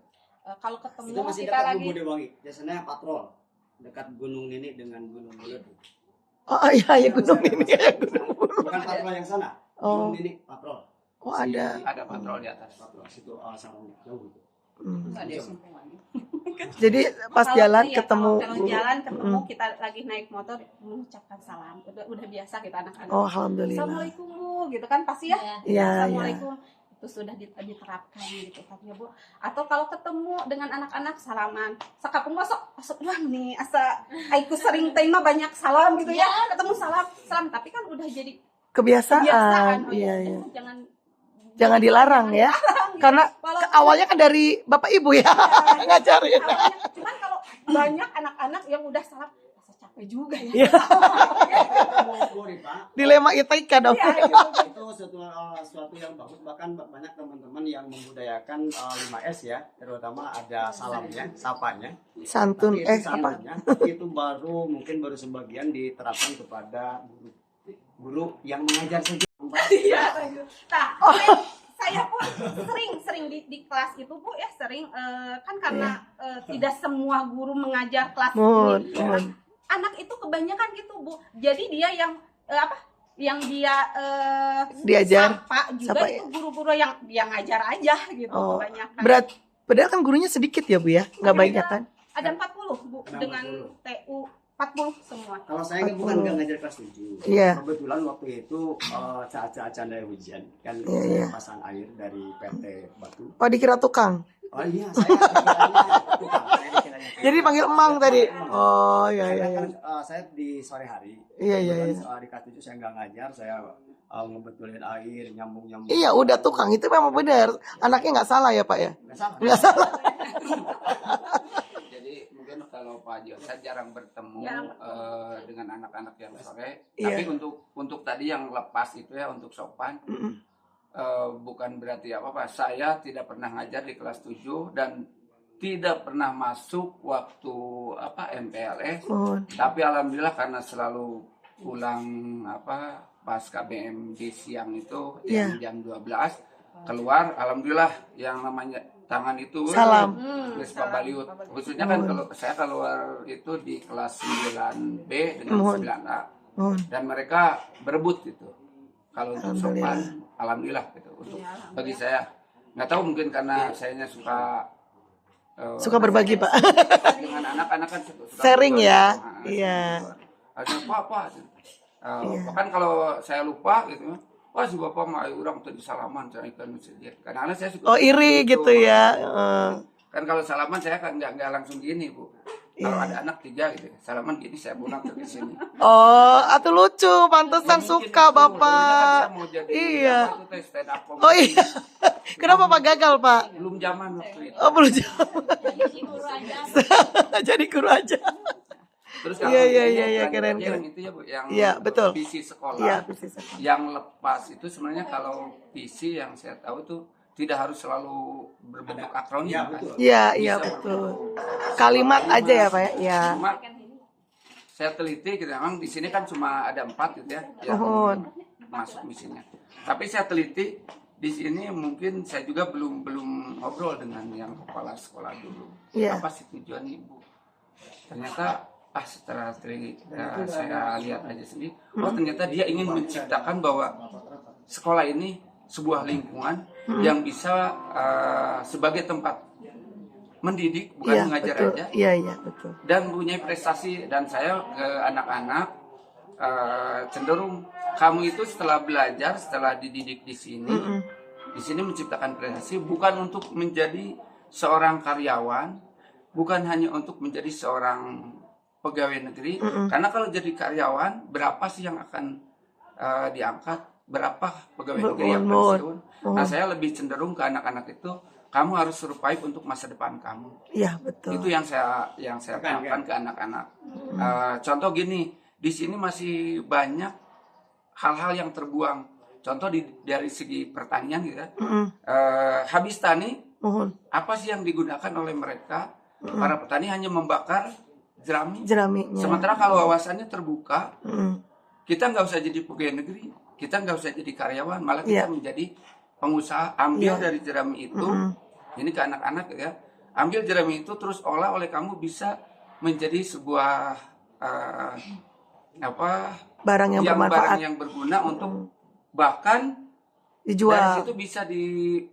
kalau ketemu Itu masih kita dekat lagi Budi Wangi. Biasanya patrol dekat gunung ini dengan gunung Bulut. Oh iya, ya gunung ini ya gunung. Bukan patrol yang sana. Oh. Gunung ini patrol. Oh ada. Ada patrol di atas. Patrol situ sama jauh gitu. Hmm. Ada Sumpungan. Jadi pas kalau- jalan iya, ketemu. kalau jalan ketemu Mm. kita lagi naik motor mengucapkan salam. Udah biasa kita anak-anak. Oh alhamdulillah. Assalamualaikum Bu, gitu kan pasti ya. Iya. Iya, Assalamualaikum. Itu sudah diterapkan gitu kan ya Bu. Atau kalau ketemu dengan anak-anak salaman. Sakapung masuk lah nih asa aiku sering tema banyak salam gitu ya. Ketemu salam tapi kan udah jadi Kebiasaan. kebiasaan. Oh, Iya ya, iya. Jangan Dilarang ya. Karena Walaupun- awalnya kan dari Bapak Ibu ya ngajarin. awalnya, cuman kalau banyak anak-anak yang udah salam rasa capek juga ya. Iya. Boleh Pak. Dilema Itaika dong. Iya, gitu. Itu suatu yang bagus, bahkan banyak teman-teman yang membudayakan 5S ya, terutama ada salamnya, sapanya. Santun Tapi itu apa? santunya, tapi itu baru sebagian diterapkan kepada guru yang mengajar saja. Iya. Nah, saya pun sering di kelas itu Bu ya sering kan karena tidak semua guru mengajar kelas Mohon, ini. mohon. Anak itu kebanyakan gitu Bu. Jadi dia yang yang dia Diajar. sapa juga Sapa, itu guru-guru yang dia ngajar aja gitu Oh, kebanyakan. Padahal kan gurunya sedikit ya Bu ya, nggak banyak kan? Ada 40 Bu Ada dengan 40. TU 40 semua. Kalau saya kan bukan nggak ngajar kelas 7. Iya. Kebetulan waktu itu saat canda hujan kan Iya, saya iya. pasang air dari PT Batu. Oh dikira tukang. Oh iya, saya dikiranya tukang. Saya dikiranya tukang. Jadi panggil emang tadi. Oh iya iya. Karena iya. kan saya di sore hari. Iya iya iya. Kebetulan, di kelas 7 saya nggak ngajar, saya ngebetulin air, nyambung-nyambung. Iya udah tukang itu memang benar. Anaknya nggak salah ya Pak ya? Nggak salah. Nggak salah. Jadi mungkin kalau Pak Haji saya jarang bertemu dengan anak-anak yang sore. Iya. Tapi untuk tadi yang lepas itu ya untuk sopan. Bukan berarti apa-apa. Saya tidak pernah ngajar di kelas 7 dan tidak pernah masuk waktu MPLS. Mohon. Tapi alhamdulillah karena selalu pulang pas KBM di siang itu yang jam 12 keluar, alhamdulillah yang namanya tangan itu Salam. Terus Pabaliut. Khususnya kan kalau saya keluar itu di kelas 9B dengan Mohon. 9A Mohon. dan mereka berebut gitu. Kalau untuk Alhamdulillah. sopan, alhamdulillah gitu. Untuk bagi saya nggak tahu mungkin karena sayanya suka Suka berbagi Pak. dengan anak-anak kan suka Sharing berbagi. ya. Nah, Iya. Harusnya apa? Bahkan kalau saya lupa gitu, wah si bapak mah orang tadi salaman saya kan karena saya suka Oh iri gitu ya. kan kalau salaman saya kan nggak langsung gini Bu. Kalau Iya. ada anak 3 gitu salaman gini saya pulang ke sini. Oh, atau lucu, pantesan Mungkin suka itu, Bapak. dulunya kan saya mau jadi Iya. apa itu, stand up comedy. Oh iya. Kenapa Pak gagal Pak? Belum zaman waktu itu. Oh belum jauh. Jadi guru aja. Terus Iya, iya, ini iya, pelajaran keren, yang keren. itu ya Bu, yang Iya, betul. visi sekolah. Iya, persis. Yang lepas itu sebenarnya kalau visi yang saya tahu itu tidak harus selalu berbentuk akronim Iya, kan. betul. Iya, iya Bisa betul. berbentuk Kalimat aja ya Pak ya. Iya. Cuma saya teliti gitu memang di sini kan cuma ada 4 gitu ya yang Mohon. masuk misinya. Tapi saya teliti di sini mungkin saya juga belum ngobrol dengan yang kepala sekolah dulu. Iya. Apa sih tujuan ibu? Ternyata setelah saya lihat aja sendiri, oh ternyata dia ingin menciptakan bahwa sekolah ini sebuah lingkungan yang bisa sebagai tempat mendidik bukan Iya, mengajar betul. aja Iya, iya, betul. dan punya prestasi dan saya ke anak-anak cenderung kamu itu setelah belajar, setelah dididik di sini menciptakan prestasi bukan untuk menjadi seorang karyawan, bukan hanya untuk menjadi seorang pegawai negeri. Karena kalau jadi karyawan, berapa sih yang akan diangkat? Berapa pegawai negeri yang pensiun? Nah, saya lebih cenderung ke anak-anak itu, kamu harus survive untuk masa depan kamu. Iya, betul. Itu yang saya terapkan ke anak-anak. Contoh gini, di sini masih banyak hal-hal yang terbuang. Contoh dari segi pertanian gitu ya. Habis tani, apa sih yang digunakan oleh mereka? Para petani hanya membakar jeraminya. Sementara kalau wawasannya terbuka, kita nggak usah jadi pegawai negeri, kita nggak usah jadi karyawan, malah kita menjadi pengusaha. Ambil dari jerami itu, ini ke anak-anak ya, ambil jerami itu terus olah oleh kamu bisa menjadi sebuah barang yang bermanfaat, barang yang berguna untuk bahkan dijual. Dari situ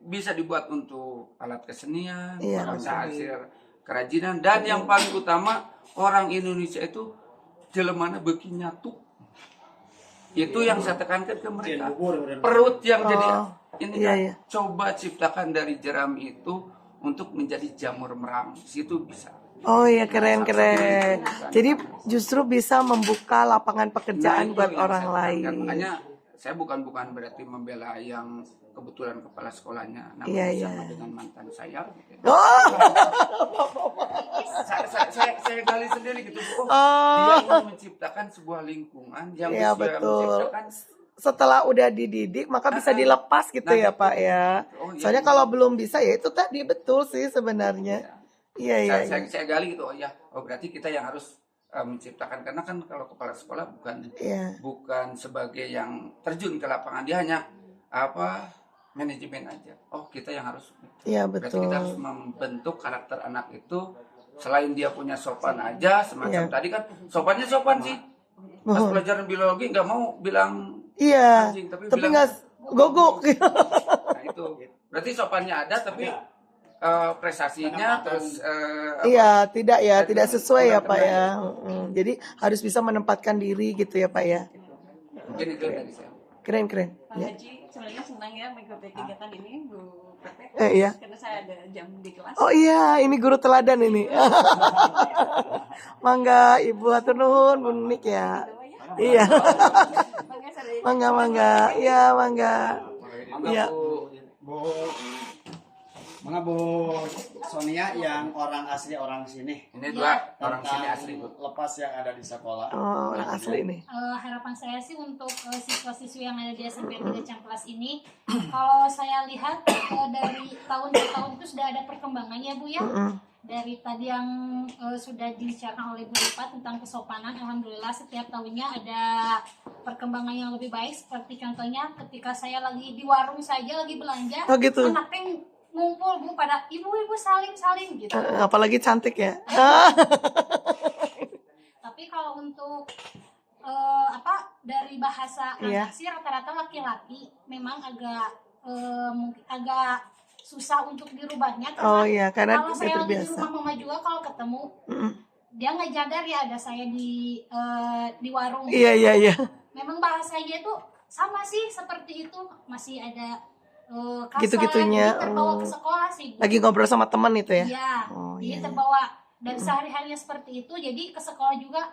bisa dibuat untuk alat kesenian, hasil kerajinan, dan yang paling utama orang Indonesia itu jelemana beki nyatu. Itu yang saya tekankan ke mereka. Perut yang jadi ini kan, coba ciptakan dari jerami itu untuk menjadi jamur merang. Situ bisa. Oh iya, keren. Jadi justru bisa membuka lapangan pekerjaan buat orang lain. Makanya saya bukan berarti membela yang kebetulan kepala sekolahnya namun sama dengan mantan saya gitu. Saya gali sendiri gitu. Dia ingin menciptakan sebuah lingkungan yang bisa menciptakan. Setelah udah dididik maka bisa dilepas gitu ya Pak ya. Soalnya kalau belum bisa ya itu tadi betul sih sebenarnya. Iya. Saya gali gitu. Berarti kita yang harus menciptakan, karena kan kalau kepala sekolah bukan sebagai yang terjun ke lapangan, dia hanya manajemen aja. Kita yang harus. Iya, berarti betul. kita harus membentuk karakter anak itu. Selain dia punya sopan aja semacam tadi kan, sopannya sopan sih. Pas pelajaran biologi nggak mau bilang anjing, tapi nggak gogok. Nah itu berarti sopannya ada tapi prestasinya terus tidak sesuai ya Pak ya. Jadi harus bisa menempatkan diri gitu ya Pak ya. Mungkin itu dari saya. Keren. Pak Haji sebenarnya senang ya mengikuti kegiatan ini Bu Pepe. Karena saya ada jam di kelas. Oh iya, ini guru teladan ini. Mangga Ibu hatur nuhun Bu Nik ya. Iya. Mangga. Iya, mangga. Iya. Bu Sonia yang orang asli orang sini. Ini dua orang sini asli Bu. Lepas yang ada di sekolah. Oh, orang asli ini. Harapan saya sih untuk siswa-siswi yang ada di SMP 3 Ciamplas ini, kalau saya lihat dari tahun ke tahun itu sudah ada perkembangannya Bu ya. Dari tadi yang sudah dibicarakan oleh Bu Rifa tentang kesopanan, alhamdulillah setiap tahunnya ada perkembangan yang lebih baik. Seperti contohnya ketika saya lagi di warung saja lagi belanja, anaknya ngumpul Bu pada ibu-ibu salim gitu. Apalagi cantik ya. Tapi kalau untuk dari bahasa anak sih rata-rata laki-laki memang agak susah untuk dirubahnya karena kalau saya lagi di rumah mama juga kalau ketemu dia nggak jadar ya ada saya di warung. Iya. Memang bahasanya itu sama sih seperti itu, masih ada kasar, gitu-gitunya. Terbawa ke sekolah sih. Lagi ngobrol sama teman itu ya? Iya. Jadi terbawa dan sehari-harinya seperti itu, jadi ke sekolah juga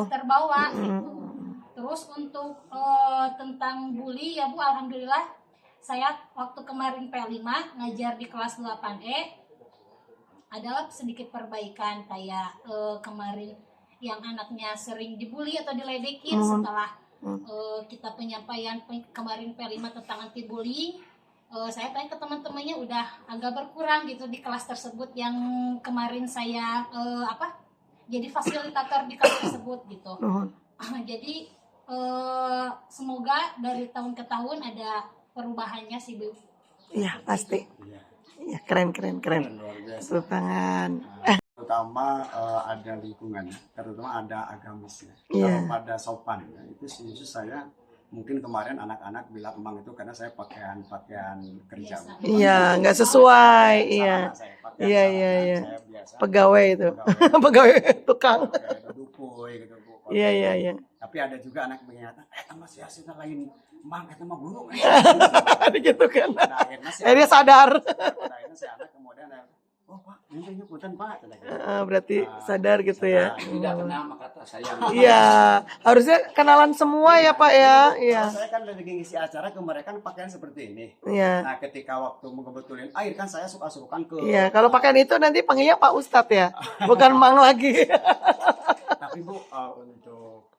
terbawa. Gitu. Terus untuk tentang bully ya Bu, alhamdulillah saya waktu kemarin P5 ngajar di kelas 8E adalah sedikit perbaikan kayak kemarin yang anaknya sering dibully atau diledekin setelah kita penyampaian kemarin P5 tentang anti bullying, saya tanya ke teman-temannya udah agak berkurang gitu di kelas tersebut yang kemarin saya jadi fasilitator di kelas tersebut gitu. Jadi semoga dari tahun ke tahun ada perubahannya sih Bu. Iya pasti. Iya keren. Luar biasa. Tepuk tangan. Terutama ada lingkungannya, terutama ada agamisnya. Kalau pada sopan, itu justru saya mungkin kemarin anak-anak bilang emang itu karena saya pakaian kerja. Iya, nggak sesuai. Iya. Pegawai itu. Pegawai tukang. Dukuy gitu Bu. Iya, iya, iya. Tapi ada juga anak mengingatkan, sama si Asina lain mang, mah gunung. Gitu kan. Pada akhirnya si Dia anak- sadar. pada akhirnya si anak kemudian, oh Pak, ini punten Pak. Berarti sadar gitu ya. Tidak kena sama kata sayang. Iya, harusnya kenalan semua ya Pak ya. Iya. Kalau saya kan lagi ngisi acara ke mereka kan pakaian seperti ini. Iya. Nah ketika waktu mau ngebetulin air kan saya suka-sukan ke. Iya, kalau pakaian itu nanti panggilnya Pak Ustadz ya, bukan Mang lagi. Tapi Bu,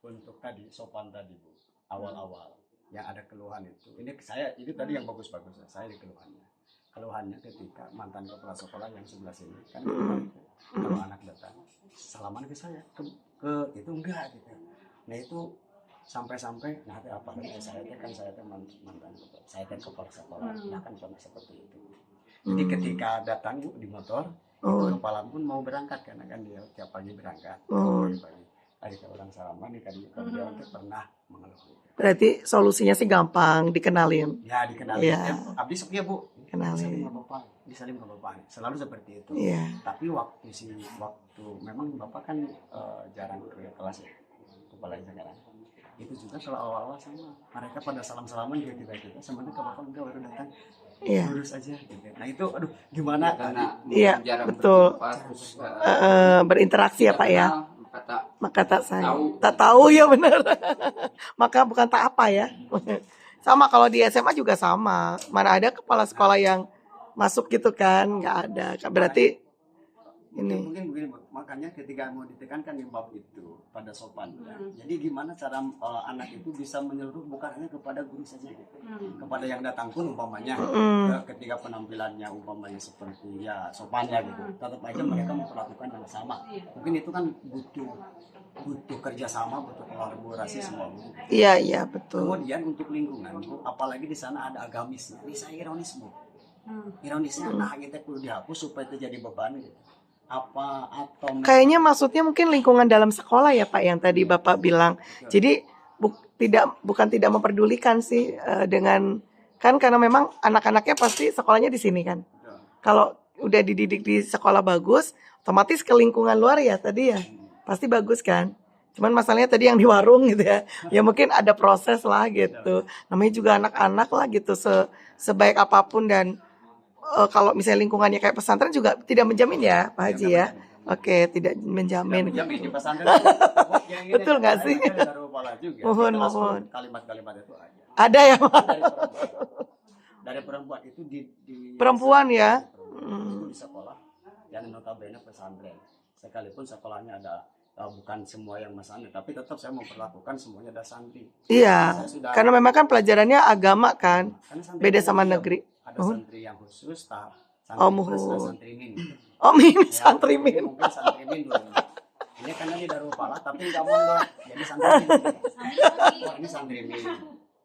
untuk tadi sopan tadi Bu, awal-awal yang ada keluhan ini saya itu tadi yang bagus-bagus ya, saya di keluhannya ketika mantan kepala sekolah yang sebelah sini kan kalau anak datang salaman ke saya ke itu enggak gitu. Nah itu sampai-sampai nah apa saya mantan saya kepala sekolah bahkan pernah seperti itu. Jadi ketika datang Bu di motor itu kepala pun mau berangkat karena kan dia tiap pagi berangkat. Pagi. Tadi ke orang salaman nih kan dia pernah mengeluh. Berarti solusinya sih gampang, dikenalin. Ya dikenalin. Iya. Abdi sok ya Bu. Kenalin. Disalim ke bapak. Selalu seperti itu. Iya. Tapi waktu memang bapak kan jarang ke kelas ya. Kepala sekarang. Itu juga kalau awal-awal sama mereka pada salam-salaman juga kita sebenarnya ke bapak enggak baru datang. Iya. Lurus aja gitu. Nah itu aduh gimana Karena Iya, jarang betul. berjumpa, terus, Berinteraksi ya tidak Pak ya. kenal, Maka tak saya Tahu. tak tahu ya benar. Maka bukan tak apa ya. Sama kalau di SMA juga sama. Mana ada kepala sekolah yang masuk gitu kan? Nggak ada. Berarti ini. mungkin begini Bu. Makanya ketika mau ditekankan di bab itu pada sopan ya. Jadi gimana cara anak itu bisa menyeluruh bukan hanya kepada guru saja gitu. Kepada yang datang pun umpamanya ketika penampilannya umpamanya seperti ya sopannya gitu. Tetap aja mereka memperlakukan yang sama. Mungkin itu kan butuh kerjasama, butuh kolaborasi semua. Iya, iya betul. Kemudian untuk lingkungan Bu, apalagi di sana ada agamisnya. Ini saya ironis Bu. Ironisnya nah kita perlu dihapus supaya terjadi beban gitu. Apa atau Kayaknya maksudnya mungkin lingkungan dalam sekolah ya Pak yang tadi Bapak bilang. Jadi bukan tidak memperdulikan sih dengan kan karena memang anak-anaknya pasti sekolahnya di sini kan. Kalau udah dididik di sekolah bagus, otomatis ke lingkungan luar ya tadi ya. Pasti bagus kan. Cuman masalahnya tadi yang di warung gitu ya. Ya mungkin ada proses lah gitu. Namanya juga anak-anak lah gitu sebaik apapun dan kalau misalnya lingkungannya kayak pesantren juga tidak menjamin ya Pak Haji ya. Oke, tidak menjamin. di pesantren. Betul nggak sih? Mohon. Kalimat-kalimat itu ada. Ada ya Pak? Dari perempuan itu di Perempuan ya. Itu di sekolah yang notabene pesantren. Sekalipun sekolahnya ada bukan semua yang pesantren, tapi tetap saya memperlakukan semuanya ada santri. Iya. Karena memang kan pelajarannya agama kan. Beda sama negeri. Ada santri yang khusus, santri plus dan santri min. Oh min, Ya, santri min. Mungkin santri min dulu. Ini karena di Darupala tapi nggak mondok, jadi santri min. Oh, ini santri min.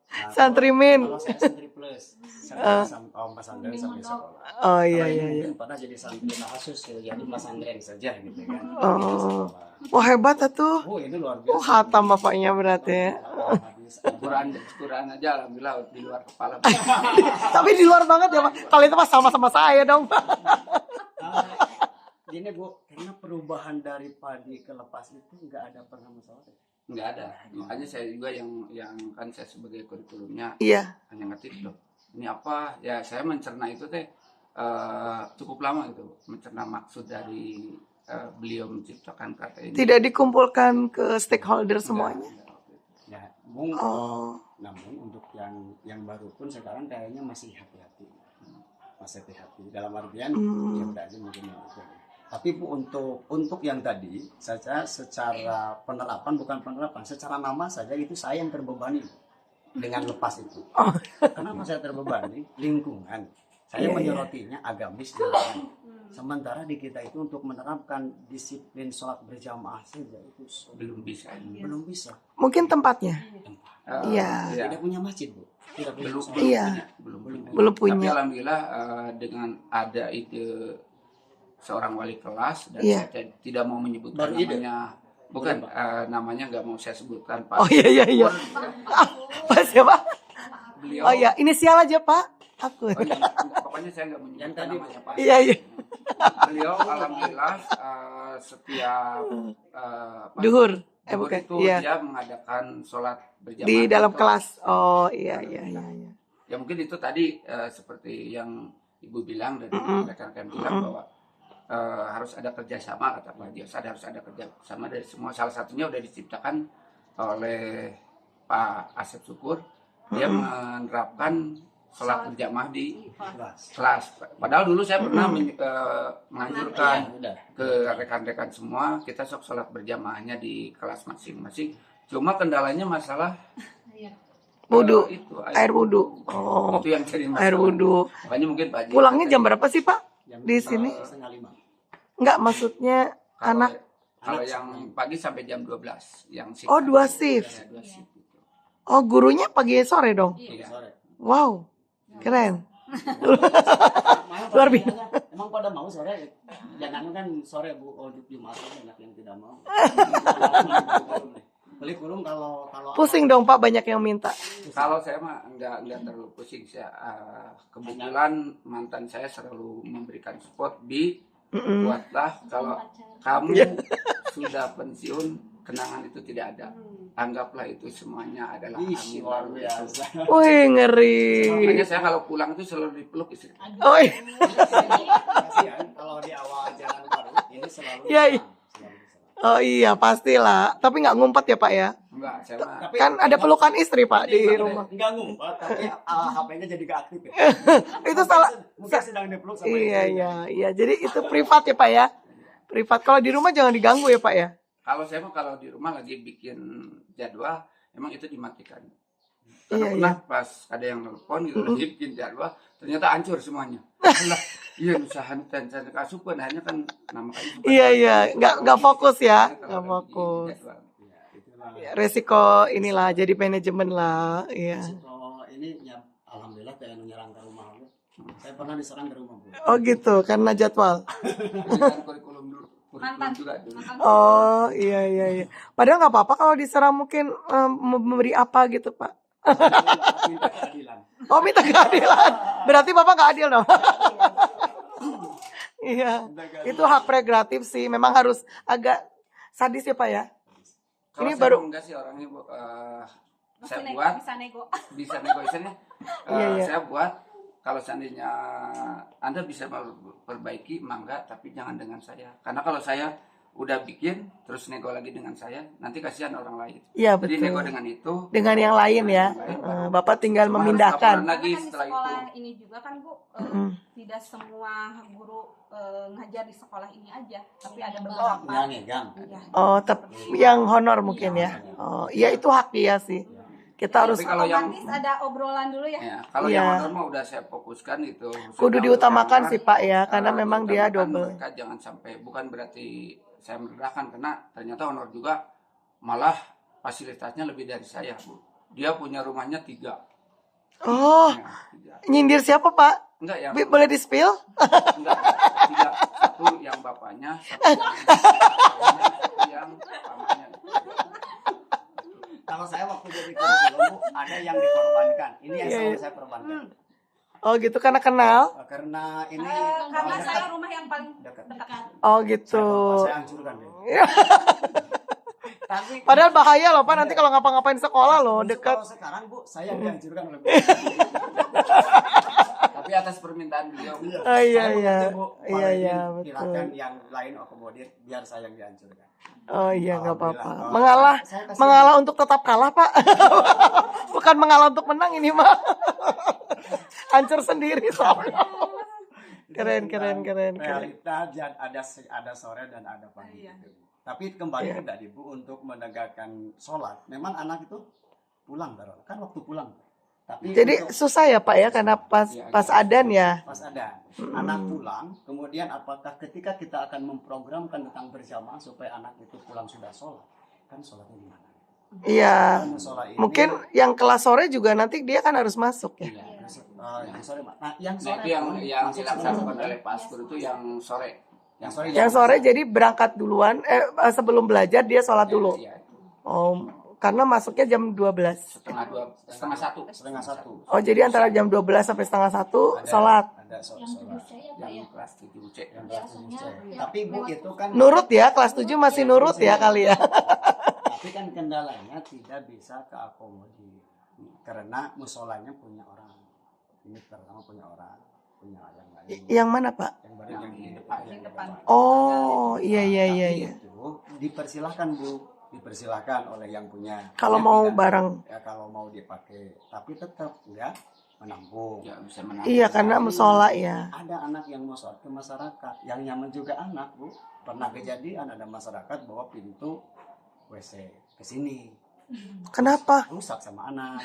Nah, Santri min. Kalau saya santri plus, pesantren sampai sekolah. Oh iya Kalau ini iya iya. mungkin pernah jadi santri khusus, ya, jadi pesantren saja gitu kan. Oh. Wah hebat tuh. Oh ini luar biasa. Hatam bapaknya berarti ya. Quran aja alhamdulillah di luar kepala. Tapi di luar banget ya Pak. Kalau itu Pak sama-sama saya dong Pak. Gini Bu, karena perubahan dari padi ke lepas itu nggak ada pernah masalah. Nggak ada. Makanya saya juga yang kan saya sebagai kurikulumnya Iya. hanya ngetik loh. Ini apa? Ya saya mencerna itu teh cukup lama gitu. Mencerna maksud dari beliau menciptakan kata ini. Tidak dikumpulkan ke stakeholder semuanya. Ya, Bung, Oh. namun untuk yang baru pun sekarang kayaknya masih hati-hati. Masih hati-hati. Dalam artian ya udah aja mungkin itu. Tapi Bu, untuk yang tadi saja secara penerapan bukan penerapan, secara nama saja itu saya yang terbebani dengan lepas itu. Kenapa saya terbebani? Lingkungan. Saya menyorotinya agamis lingkungan. Sementara di kita itu untuk menerapkan disiplin sholat berjamaah saja itu Belum bisa. belum bisa. Mungkin tempatnya. Iya. Tidak punya masjid Bu. Tidak punya Belum, masjid. Iya. Belum Tapi punya. alhamdulillah dengan ada ide seorang wali kelas dan Iya. saya tidak mau menyebutkan Baru ide? namanya. Bukan namanya nggak mau saya sebutkan Pak. Oh iya iya iya. Pak siapa? Beliau. Oh iya, inisial aja Pak. Aku. Oh, iya, pokoknya saya nggak menyebutkan Yang tadi, namanya Pak. Iya iya. Beliau alhamdulillah setiap Duhur. Zuhur bukan. itu Iya. dia mengadakan sholat berjamaah Di dalam gitu. kelas. Oh, iya iya iya iya. Ya mungkin itu tadi seperti yang Ibu bilang dan rekan-rekan bilang bahwa harus ada kerjasama, kata Pak Haji Ustadz, harus ada kerjasama dari semua. Salah satunya udah diciptakan oleh Pak Asep Syukur. Dia menerapkan sholat berjamaah di kelas. Padahal dulu saya pernah menganjurkan ke rekan-rekan semua, kita sok sholat berjamaahnya di kelas masing-masing. Cuma kendalanya masalah Wudhu, itu air wudhu. Oh, itu yang jadi masalah. air wudhu. Makanya mungkin Pak Haji Pulangnya jam berapa sih Pak? Jam Di sini? 4:30. Enggak, maksudnya anak. Kalau yang pagi sampai jam 12, yang shift. Oh, 2 shift. Ya, 2 shift gitu. Oh, gurunya pagi sore dong. Iya. Sore. Wow, keren. Mau Luar pada biasa. bilangnya, emang pada mau sore? Jangan kan sore Bu, Jumat banyak yang tidak mau. Beli kurung kalau Pusing dong Pak, banyak yang minta. Kalau saya mah enggak terlalu pusing. Saya kebetulan mantan saya selalu memberikan support buatlah kalau kamu sudah pensiun, kenangan itu tidak ada. Anggaplah itu semuanya adalah Ih, angin luar lalu. biasa. Wih, ngeri. Makanya saya kalau pulang itu selalu dipeluk istri. Oh, iya. Kasihan kalau di awal jalan baru ini selalu Iya, iya. diserang, selalu diserang. Oh iya, pastilah. Tapi nggak ngumpet ya Pak ya? Enggak, saya mah Tapi Kan ada pelukan istri Pak di rumah. enggak ngumpet, tapi HP-nya jadi gak aktif ya. Itu salah. Mungkin sedang dipeluk sama Iya istrinya. iya iya. Jadi itu privat ya Pak ya? Privat. Kalau di rumah jangan diganggu ya Pak ya? kalau saya mah kalau di rumah lagi bikin jadwal, emang itu dimatikan. Iya, Karena pernah pas ada yang nelpon gitu lagi bikin jadwal, ternyata hancur semuanya. Lah, iya usahaan dan kasupan hanya kan nama kayu. Iya iya. Nggak fokus ya? Nggak fokus. Ya, itulah. Resiko inilah jadi manajemen lah. Iya. Kalau ini ya alhamdulillah kayak menyerang ke rumah Bu. Saya pernah diserang ke rumah Bu. Oh gitu, karena jadwal. Kurikulum dulu. Mantan. Juga dulu. Oh iya iya iya. Padahal nggak apa-apa kalau diserang mungkin memberi apa gitu Pak. Minta keadilan. Oh minta keadilan. Berarti Bapak nggak adil dong. Iya. Itu hak prerogatif sih. Memang harus agak sadis ya Pak ya. Kalau Ini saya baru- enggak sih orangnya Bu, saya Bisa buat bisa nego. bisa negosiasinya. Iya, iya. Saya buat kalau seandainya Anda bisa perbaiki, mangga, tapi jangan dengan saya. Karena kalau saya udah bikin terus nego lagi dengan saya, nanti kasihan orang lain. Iya Jadi nego betul. dengan itu. Dengan yang lain ya. Bapak tinggal Cuma harus memindahkan. laporan lagi Karena kan di setelah sekolah itu. ini juga kan Bu, Mm. tidak semua guru ngajar di sekolah ini aja, tapi ada Enggak beberapa. ngegang. Iya. Oh, yang honor mungkin ya. Oh, iya itu hak dia sih. Kita harus Tapi kalau yang Otomatis ada obrolan dulu ya. ya, kalau Iya. yang honor mah udah saya fokuskan itu. kudu diutamakan sih Pak ya, karena Karena memang dia double. Mereka jangan sampai, bukan berarti saya merendahkan, karena ternyata honor juga malah fasilitasnya lebih dari saya Bu. Dia punya rumahnya 3. Oh, Ya, 3. nyindir siapa Pak? Enggak yang Boleh di spill? enggak 3. Satu yang bapaknya, satu yang pamannya. Kalau saya waktu jadi kurikulum Bu, ada yang dikorbankan. Ini yang Iya, selalu iya. saya korbankan. Oh gitu, karena kenal? Karena ini Karena dekat. saya rumah yang paling Dekat. dekat. Oh gitu. Saya hancurkan deh. Tapi Padahal bahaya loh Pak, nanti kalau ngapa-ngapain sekolah loh, justru dekat. kalau sekarang Bu, saya yang dihancurkan oleh Bu. Tapi atas permintaan beliau. Oh iya Saya iya. mengerti, Bu. Iya Kalau iya ini silakan betul. yang lain akomodir biar saya yang dihancurkan. Oh iya nggak apa-apa. Alhamdulillah. Mengalah, Saya kasih- mengalah untuk tetap kalah Pak. Bukan mengalah untuk menang ini mah. Hancur sendiri soalnya. Keren keren keren keren. Realita ada sore dan ada pagi. Iya. gitu. Tapi kembali Iya. ke tadi Bu, untuk menegakkan sholat. Memang anak itu pulang taruh kan waktu pulang. Tapi Jadi untuk susah ya Pak ya, karena pas adan ya. pas ada anak pulang, kemudian apakah ketika kita akan memprogramkan tentang berjamaah supaya anak itu pulang sudah sholat, kan sholatnya di mana? Iya. Kan sholat ini, Mungkin yang kelas sore juga nanti dia kan harus masuk ya. yang sore, Mak. Nah, yang Nah, sore itu yang pun masuk dilaksanakan sebelum- oleh Paskur itu yang sore. yang sore Yang sore jadi berangkat duluan, sebelum belajar dia sholat dulu. Iya, Oh, karena masuknya jam 12. setengah 1. setengah satu. Oh, jadi antara jam 12 sampai setengah 1 Ada- sholat. Ada sholat. Yang 7C ya Pak ya. Yang kelas 7C. Yang kelas 7C. Tapi Bu itu kan Nurut ya, kelas 7 masih nurut ya kali ya. tapi kan kendalanya tidak bisa keakomodir karena musolanya punya orang. Ini pertama punya orang, punya yang lain. Yang mana Pak? Yang baru yang di depan. Yang depan. Oh iya iya Tapi iya. Iya. itu dipersilahkan Bu, dipersilahkan oleh yang punya. Kalau Yang mau tidak- bareng. Ya kalau mau dipakai, tapi tetap ya menampung. Ya bisa menang. Iya karena musola ya. Ada anak yang mau sholat ke masyarakat, yang nyaman juga anak Bu. Pernah kejadian ada masyarakat bawa pintu WC ke sini, Kenapa? rusak sama anak.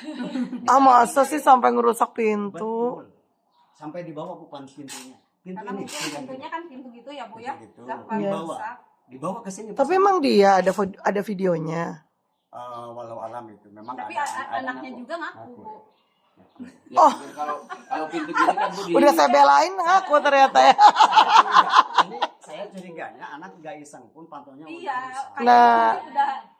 Ah masa sih sampai ngerusak pintu? Betul. Sampai dibawa bukan pintunya. Pintu Karena ini. mungkin pintunya kan pintu gitu ya Bu ya. Pintu gitu. Gampang Iya. rusak. Dibawa ke sini. Tapi emang dia ada videonya. Walau alam itu memang Tapi ada anaknya ngaku. juga ngaku Ngaku. Bu. Ya, Oh. kalau pintu gini kan Bu di Udah saya belain ngaku ternyata ya. Ini saya curiganya anak gak iseng pun pantaunya Iya, udah rusak. kayaknya Nah.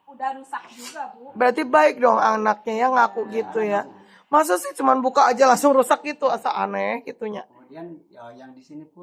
udah rusak juga Bu. Berarti baik dong anaknya ya ngaku gitu ya. Masa sih cuman buka aja langsung rusak gitu, asa aneh gitunya. Kemudian yang di sini pun